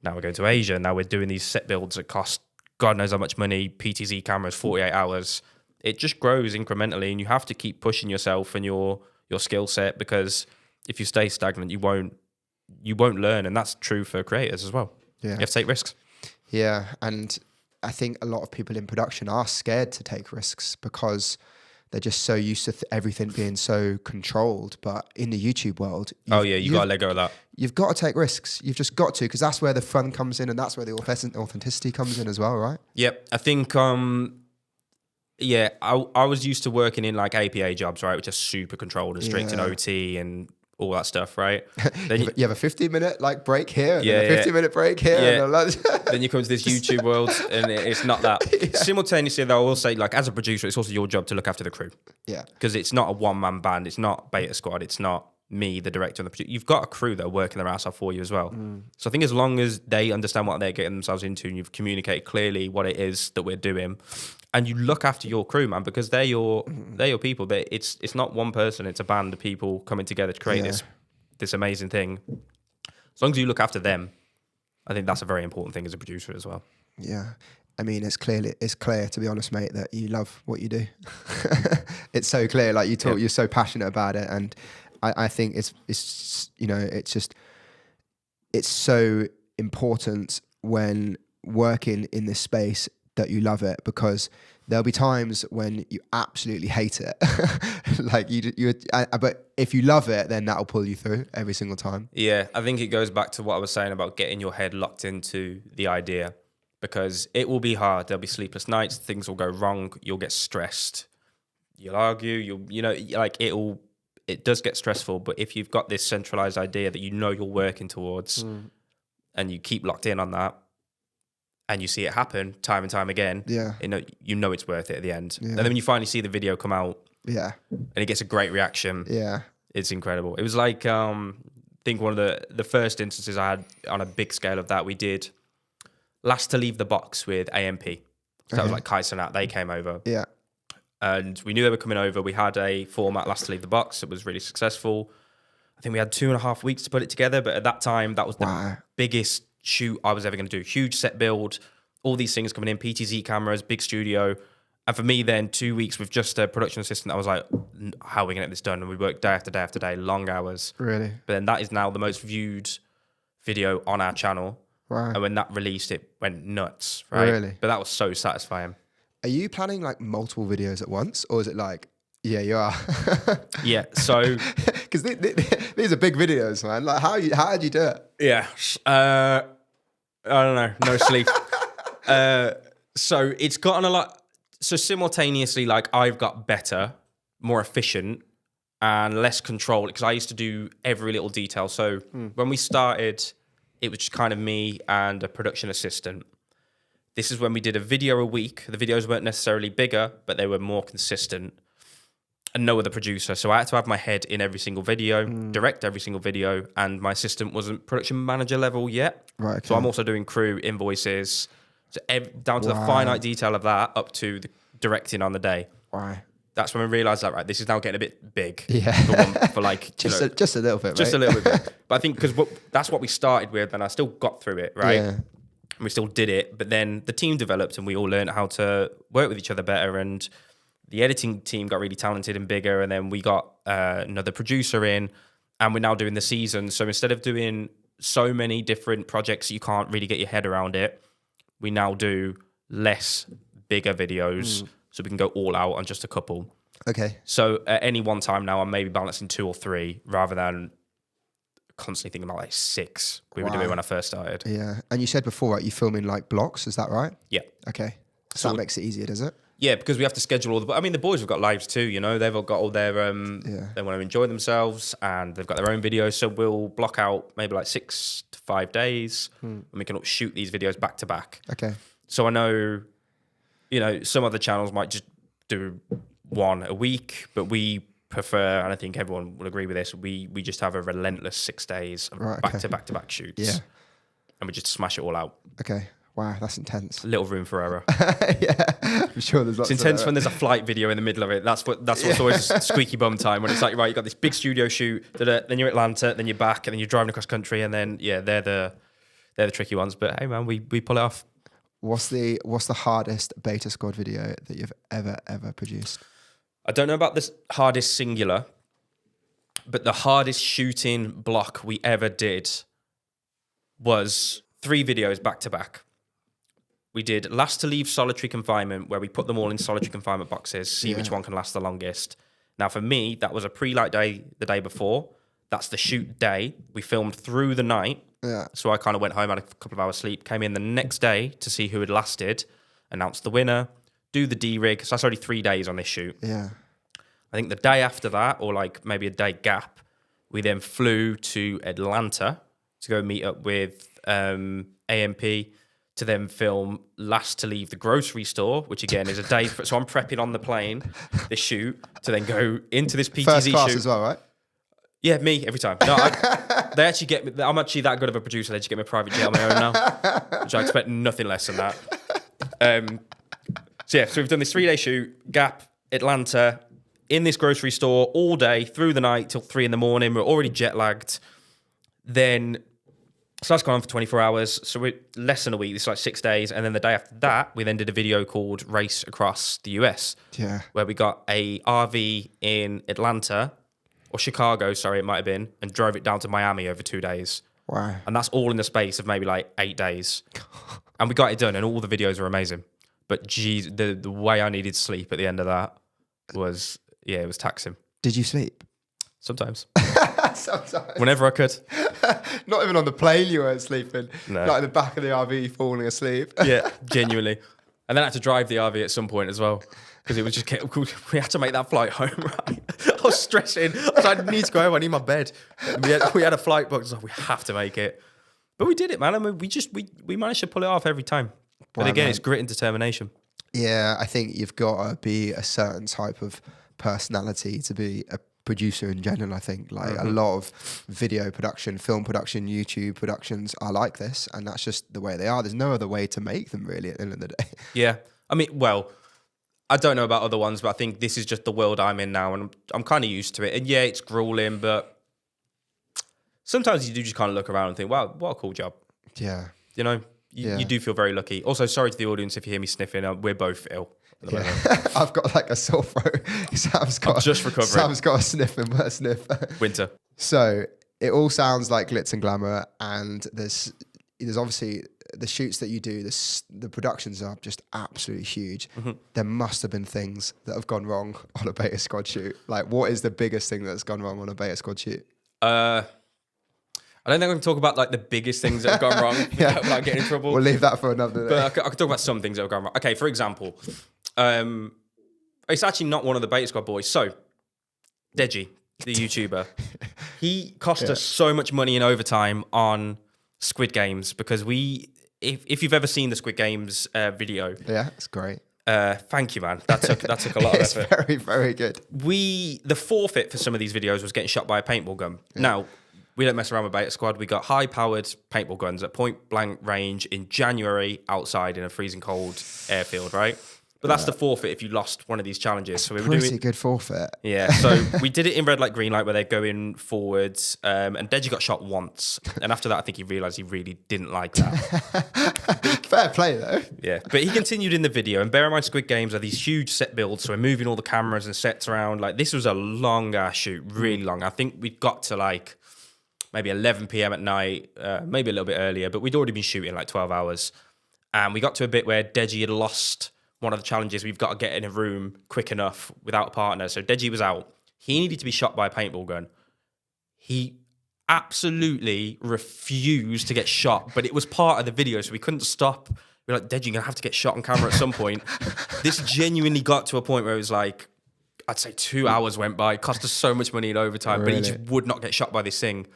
Now we're going to Asia. Now we're doing these set builds that cost God knows how much money, PTZ cameras, 48 hours. It just grows incrementally, and you have to keep pushing yourself and your skill set, because if you stay stagnant, you won't learn. And that's true for creators as well. You have to take risks. Yeah, and I think a lot of people in production are scared to take risks because they're just so used to everything being so controlled. But in the YouTube world, you got to let go of that. You've got to take risks. You've just got to, because that's where the fun comes in, and that's where the authenticity comes in as well, right? Yep, I think. I was used to working in like APA jobs, right, which are super controlled and strict and OT and all that stuff, right? Then you have a 15-minute like break here, and then a 15-minute break here. And then you come to this YouTube world, and it's not that. Simultaneously, though, I will say, like, as a producer, it's also your job to look after the crew. Yeah. Because it's not a one-man band. It's not Beta Squad. It's not me, the director and the producer. You've got a crew that are working their ass off for you as well. So I think as long as they understand what they're getting themselves into, and you've communicated clearly what it is that we're doing, and you look after your crew, man, because they're your people. It's not one person. It's a band of people coming together to create this amazing thing. As long as you look after them, I think that's a very important thing as a producer as well. Yeah. I mean, it's clear, to be honest, mate, that you love what you do. It's so clear. Like you talk, you're so passionate about it. And I think it's so important when working in this space that you love it, because there'll be times when you absolutely hate it. But if you love it, then that'll pull you through every single time. Yeah, I think it goes back to what I was saying about getting your head locked into the idea, because it will be hard. There'll be sleepless nights. Things will go wrong. You'll get stressed. You'll argue. It does get stressful. But if you've got this centralized idea that you're working towards, and you keep locked in on that, and you see it happen time and time again, you know it's worth it at the end. And then when you finally see the video come out, and it gets a great reaction, it's incredible. It was like, I think one of the first instances I had on a big scale of that, we did Last to Leave the Box with AMP. So that was like Kai Cenat, they came over. Yeah. And we knew they were coming over. We had a format, Last to Leave the Box. It was really successful. I think we had 2.5 weeks to put it together, but at that time, that was the biggest shoot I was ever going to do. Huge set build, all these things coming in, PTZ cameras, big studio. And for me then, 2 weeks with just a production assistant, I was like, how are we going to get this done? And we worked day after day after day, long hours. Really? But then that is now the most viewed video on our channel. Wow. And when that released, it went nuts, right? Really? But that was so satisfying. Are you planning like multiple videos at once? Or is it like, yeah, you are? Yeah, so... Because these are big videos, man. Like, how did you do it? Yeah. I don't know. No sleep. So it's gotten a lot... So simultaneously, like, I've got better, more efficient, and less control, because I used to do every little detail. So when we started, it was just kind of me and a production assistant. This is when we did a video a week. The videos weren't necessarily bigger, but they were more consistent. And no other producer. So I had to have my head in every single video, direct every single video, and my assistant wasn't production manager level yet. Right. Okay. So I'm also doing crew invoices, so down to the finite detail of that, up to the directing on the day. Wow. That's when we realised that, right, this is now getting a bit big. Yeah. For like... just a little bit, Just a little bit. But I think because that's what we started with, and I still got through it, right? Yeah. And we still did it. But then the team developed, and we all learned how to work with each other better, and the editing team got really talented and bigger, and then we got another producer in, and we're now doing the season. So instead of doing so many different projects, you can't really get your head around it, we now do less bigger videos, so we can go all out on just a couple. Okay. So at any one time now, I'm maybe balancing 2 or 3, rather than constantly thinking about like 6 we were doing when I first started. Yeah. And you said before, right, you film in like blocks, is that right? Yeah. Okay. So that makes it easier, does it? Yeah, because we have to schedule all the... I mean, the boys have got lives too, you know. They've all got all their... They want to enjoy themselves, and they've got their own videos. So we'll block out maybe like 6 to 5 days, and we can shoot these videos back to back. Okay. So I know, some other channels might just do 1 a week, but we prefer, and I think everyone will agree with this, we just have a relentless 6 days of back-to-back shoots. Yeah. And we just smash it all out. Okay. Wow, that's intense. Little room for error. Yeah, I'm sure there's lots. It's intense when there's a flight video in the middle of it. That's what's always squeaky bum time, when it's like, right, you got this big studio shoot, then you're Atlanta, then you're back, and then you're driving across country, and then they're the tricky ones. But hey, man, we pull it off. What's the hardest Beta Squad video that you've ever produced? I don't know about this hardest singular, but the hardest shooting block we ever did was 3 videos back to back. We did Last to Leave Solitary Confinement, where we put them all in solitary confinement boxes, see which one can last the longest. Now, for me, that was a pre-light day the day before. That's the shoot day. We filmed through the night. Yeah. So I kind of went home, had a couple of hours sleep, came in the next day to see who had lasted, announced the winner, do the D-rig. So that's only 3 days on this shoot. Yeah. I think the day after that, or like maybe a day gap, we then flew to Atlanta to go meet up with AMP to then film Last to Leave the Grocery Store, which again is a day. So I'm prepping on the plane, this shoot, to then go into this PTZ First class shoot. as well, right? Yeah, me every time. No, they actually get me. I'm actually that good of a producer. They just get me a private jet on my own now, which I expect nothing less than that. So we've done this 3-day shoot, gap, Atlanta, in this grocery store all day, through the night till 3 a.m. We're already jet lagged. Then, so that's gone on for 24 hours. So we're less than a week. This is like 6 days. And then the day after that, we then did a video called Race Across the US. Yeah. Where we got a RV in Atlanta, or Chicago, sorry, it might have been, and drove it down to Miami over 2 days. Wow. And that's all in the space of maybe like 8 days. And we got it done, and all the videos were amazing. But geez, the way I needed sleep at the end of that was, it was taxing. Did you sleep? Sometimes. Sometimes. Whenever I could. Not even on the plane you weren't sleeping. No. Like in the back of the RV falling asleep. Yeah, genuinely. And then I had to drive the RV at some point as well, because it was just, we had to make that flight home, right? I was stressing. I was like, I need to go home, I need my bed. And we had a flight booked, so we have to make it. But we did it, man. I mean, we managed to pull it off every time. But again, it's grit and determination. Yeah, I think you've got to be a certain type of personality to be a producer in general. I think like a lot of video production, film production, YouTube productions are like this, and that's just the way they are. There's no other way to make them really at the end of the day. Yeah. I mean, well, I don't know about other ones, but I think this is just the world I'm in now, and I'm kind of used to it. And yeah, it's grueling, but sometimes you do just kind of look around and think, wow, what a cool job. Yeah. You know, you do feel very lucky. Also, sorry to the audience if you hear me sniffing. We're both ill. Yeah. I've got like a sore throat. I'm just recovering. Sam's got a sniff. Winter. So it all sounds like glitz and glamour, and there's obviously the shoots that you do. The productions are just absolutely huge. Mm-hmm. There must have been things that have gone wrong on a Beta Squad shoot. Like, what is the biggest thing that's gone wrong on a Beta Squad shoot? I don't think I can talk about like the biggest things that have gone wrong without getting in trouble. We'll leave that for another day. But I could talk about some things that have gone wrong. Okay, for example, it's actually not one of the Beta Squad boys. So, Deji, the YouTuber, he cost us so much money in overtime on Squid Games because if you've ever seen the Squid Games video, yeah, it's great. Thank you, man. That took a lot of effort. It's very, very good. The forfeit for some of these videos was getting shot by a paintball gun. Yeah. Now, we don't mess around with Beta Squad. We got high-powered paintball guns at point-blank range in January outside in a freezing cold airfield, right? But that's the forfeit if you lost one of these challenges. So we were doing good forfeit. Yeah, so we did it in red light, green light, where they're going forwards. And Deji got shot once, and after that, I think he realised he really didn't like that. Fair play though. Yeah, but he continued in the video. And bear in mind, Squid Games are these huge set builds, so we're moving all the cameras and sets around. Like this was a long ass shoot, really long. I think we got to like maybe 11 p.m. at night, maybe a little bit earlier, but we'd already been shooting like 12 hours. And we got to a bit where Deji had lost one of the challenges. We've got to get in a room quick enough without a partner. So Deji was out. He needed to be shot by a paintball gun. He absolutely refused to get shot, but it was part of the video, so we couldn't stop. We were like, Deji, you're going to have to get shot on camera at some point. This genuinely got to a point where it was like, I'd say 2 hours went by. It cost us so much money in overtime, but he just would not get shot by this thing.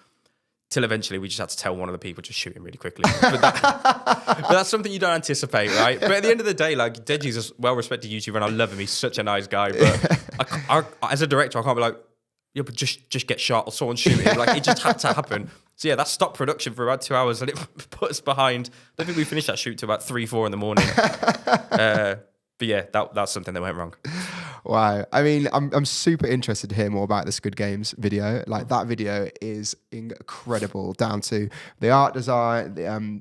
Till eventually we just had to tell one of the people to shoot him really quickly. But that's something you don't anticipate, right? But at the end of the day, like Deji's a well-respected YouTuber and I love him. He's such a nice guy. But As a director, I can't be like, yeah, but just get shot or someone shoot him. Like, it just had to happen. So yeah, that stopped production for about 2 hours, and it put us behind. I don't think we finished that shoot till about 3-4 in the morning. But yeah, that's something that went wrong. Wow. I mean, I'm super interested to hear more about the Squid Games video. Like, that video is incredible, down to the art design,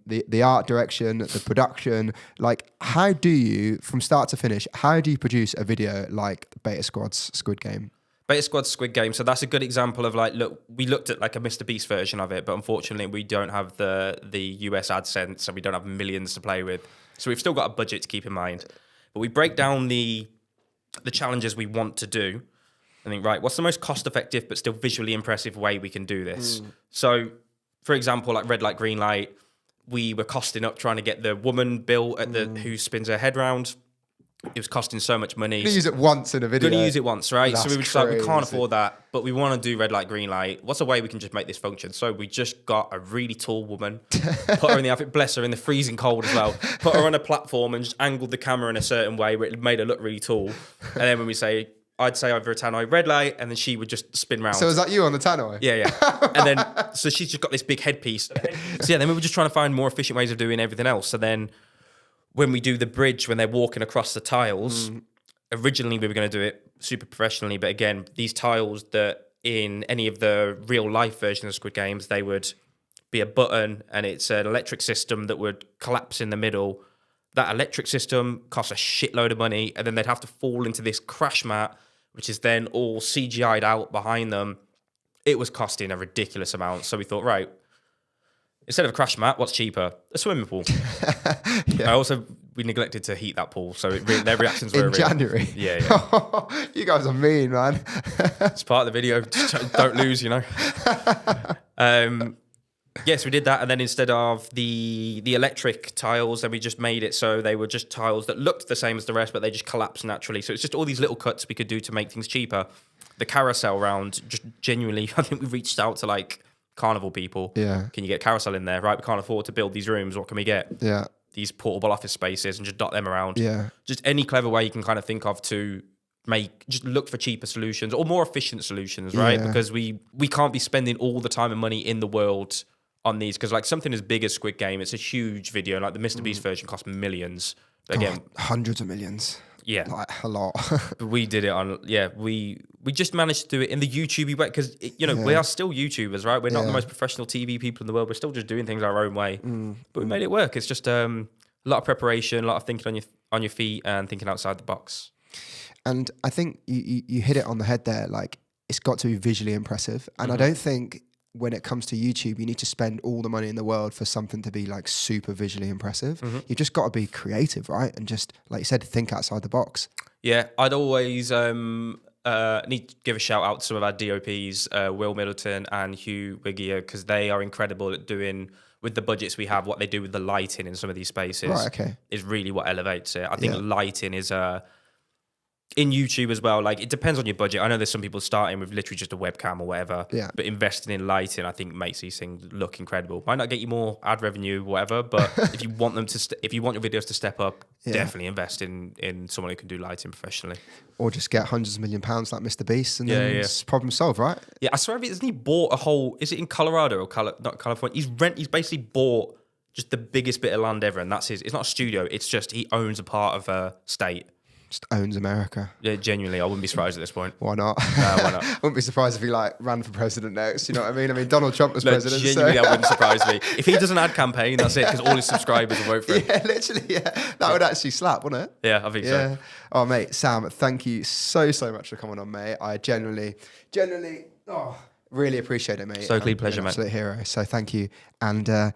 the art direction, the production. Like, how do you, from start to finish, how do you produce a video like Beta Squad's Squid Game? Beta Squad's Squid Game. So that's a good example of, like, look, we looked at like a Mr. Beast version of it, but unfortunately we don't have the US AdSense, so we don't have millions to play with. So we've still got a budget to keep in mind. But we break down the challenges we want to do and think, right, what's the most cost-effective but still visually impressive way we can do this? So, for example, like red light, green light, we were costing up trying to get the woman built at who spins her head round. It was costing so much money. You're gonna use it once in a video. Gonna use it once, right? That's so we were just like, we can't afford that, but we want to do red light, green light. What's a way we can just make this function? So we just got a really tall woman, put her in the outfit, bless her, in the freezing cold as well, put her on a platform and just angled the camera in a certain way where it made her look really tall. And then when we say, I'd say over a tannoy, red light, and then she would just spin round. So is that you on the tannoy? Yeah. And then, so she's just got this big headpiece. So yeah, then we were just trying to find more efficient ways of doing everything else. So then when we do the bridge, when they're walking across the tiles, originally we were going to do it super professionally, but again, these tiles that in any of the real life versions of Squid Games, they would be a button and it's an electric system that would collapse in the middle. That electric system costs a shitload of money, and then they'd have to fall into this crash mat, which is then all CGI'd out behind them. It was costing a ridiculous amount. So we thought, right, instead of a crash mat, what's cheaper? A swimming pool. We neglected to heat that pool, so their reactions were in January. Yeah. You guys are mean, man. It's part of the video. Just don't lose, you know. Yes, we did that, and then instead of the electric tiles, then we just made it so they were just tiles that looked the same as the rest, but they just collapsed naturally. So it's just all these little cuts we could do to make things cheaper. The carousel round, just genuinely, I think we reached out to like carnival people. Yeah. Can you get carousel in there? Right, we can't afford to build these rooms. What can we get? Yeah. These portable office spaces and just dot them around. Yeah. Just any clever way you can kind of think of to just look for cheaper solutions or more efficient solutions, right? Yeah. Because we can't be spending all the time and money in the world on these, because like something as big as Squid Game, it's a huge video. Like the Mr. Beast version cost millions. But again, hundreds of millions. Yeah, like a lot. But we did it on. Yeah, we just managed to do it in the YouTube way, because we are still YouTubers, right? We're not the most professional TV people in the world. We're still just doing things our own way. But we made it work. It's just a lot of preparation, a lot of thinking on your feet, and thinking outside the box. And I think you hit it on the head there. Like, it's got to be visually impressive, and I don't think when it comes to YouTube, you need to spend all the money in the world for something to be like super visually impressive. You've just got to be creative, right? And just, like you said, think outside the box. Yeah, I'd always need to give a shout out to some of our DOPs, Will Middleton and Hugh Wiggier, because they are incredible at doing, with the budgets we have, what they do with the lighting in some of these spaces. Right, okay. Is really what elevates it. I think lighting is in YouTube as well, like it depends on your budget. I know there's some people starting with literally just a webcam or whatever, but investing in lighting, I think, makes these things look incredible. Might not get you more ad revenue, whatever, but if you want them to, if you want your videos to step up, definitely invest in someone who can do lighting professionally. Or just get hundreds of £1 millions like Mr. Beast, and then it's problem solved, right? Yeah, I swear, isn't he bought a whole? Is it in Colorado or not California? He's basically bought just the biggest bit of land ever, and that's his. It's not a studio. It's just he owns a part of a state. Just owns America. Yeah, genuinely, I wouldn't be surprised at this point. Why not? No, why not? I wouldn't be surprised if he like ran for president next. You know what I mean? I mean, Donald Trump was president. Genuinely, that wouldn't surprise me. If he does an ad campaign, that's it, because all his subscribers will vote for him. Yeah, literally, yeah. That would actually slap, wouldn't it? Yeah, I think so. Oh, mate, Sam, thank you so much for coming on, mate. I genuinely, really appreciate it, mate. So clean pleasure, mate. Absolute hero. So thank you. And I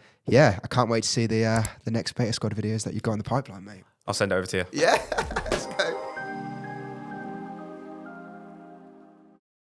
can't wait to see the next Beta Squad videos that you've got in the pipeline, mate. I'll send it over to you. Yeah.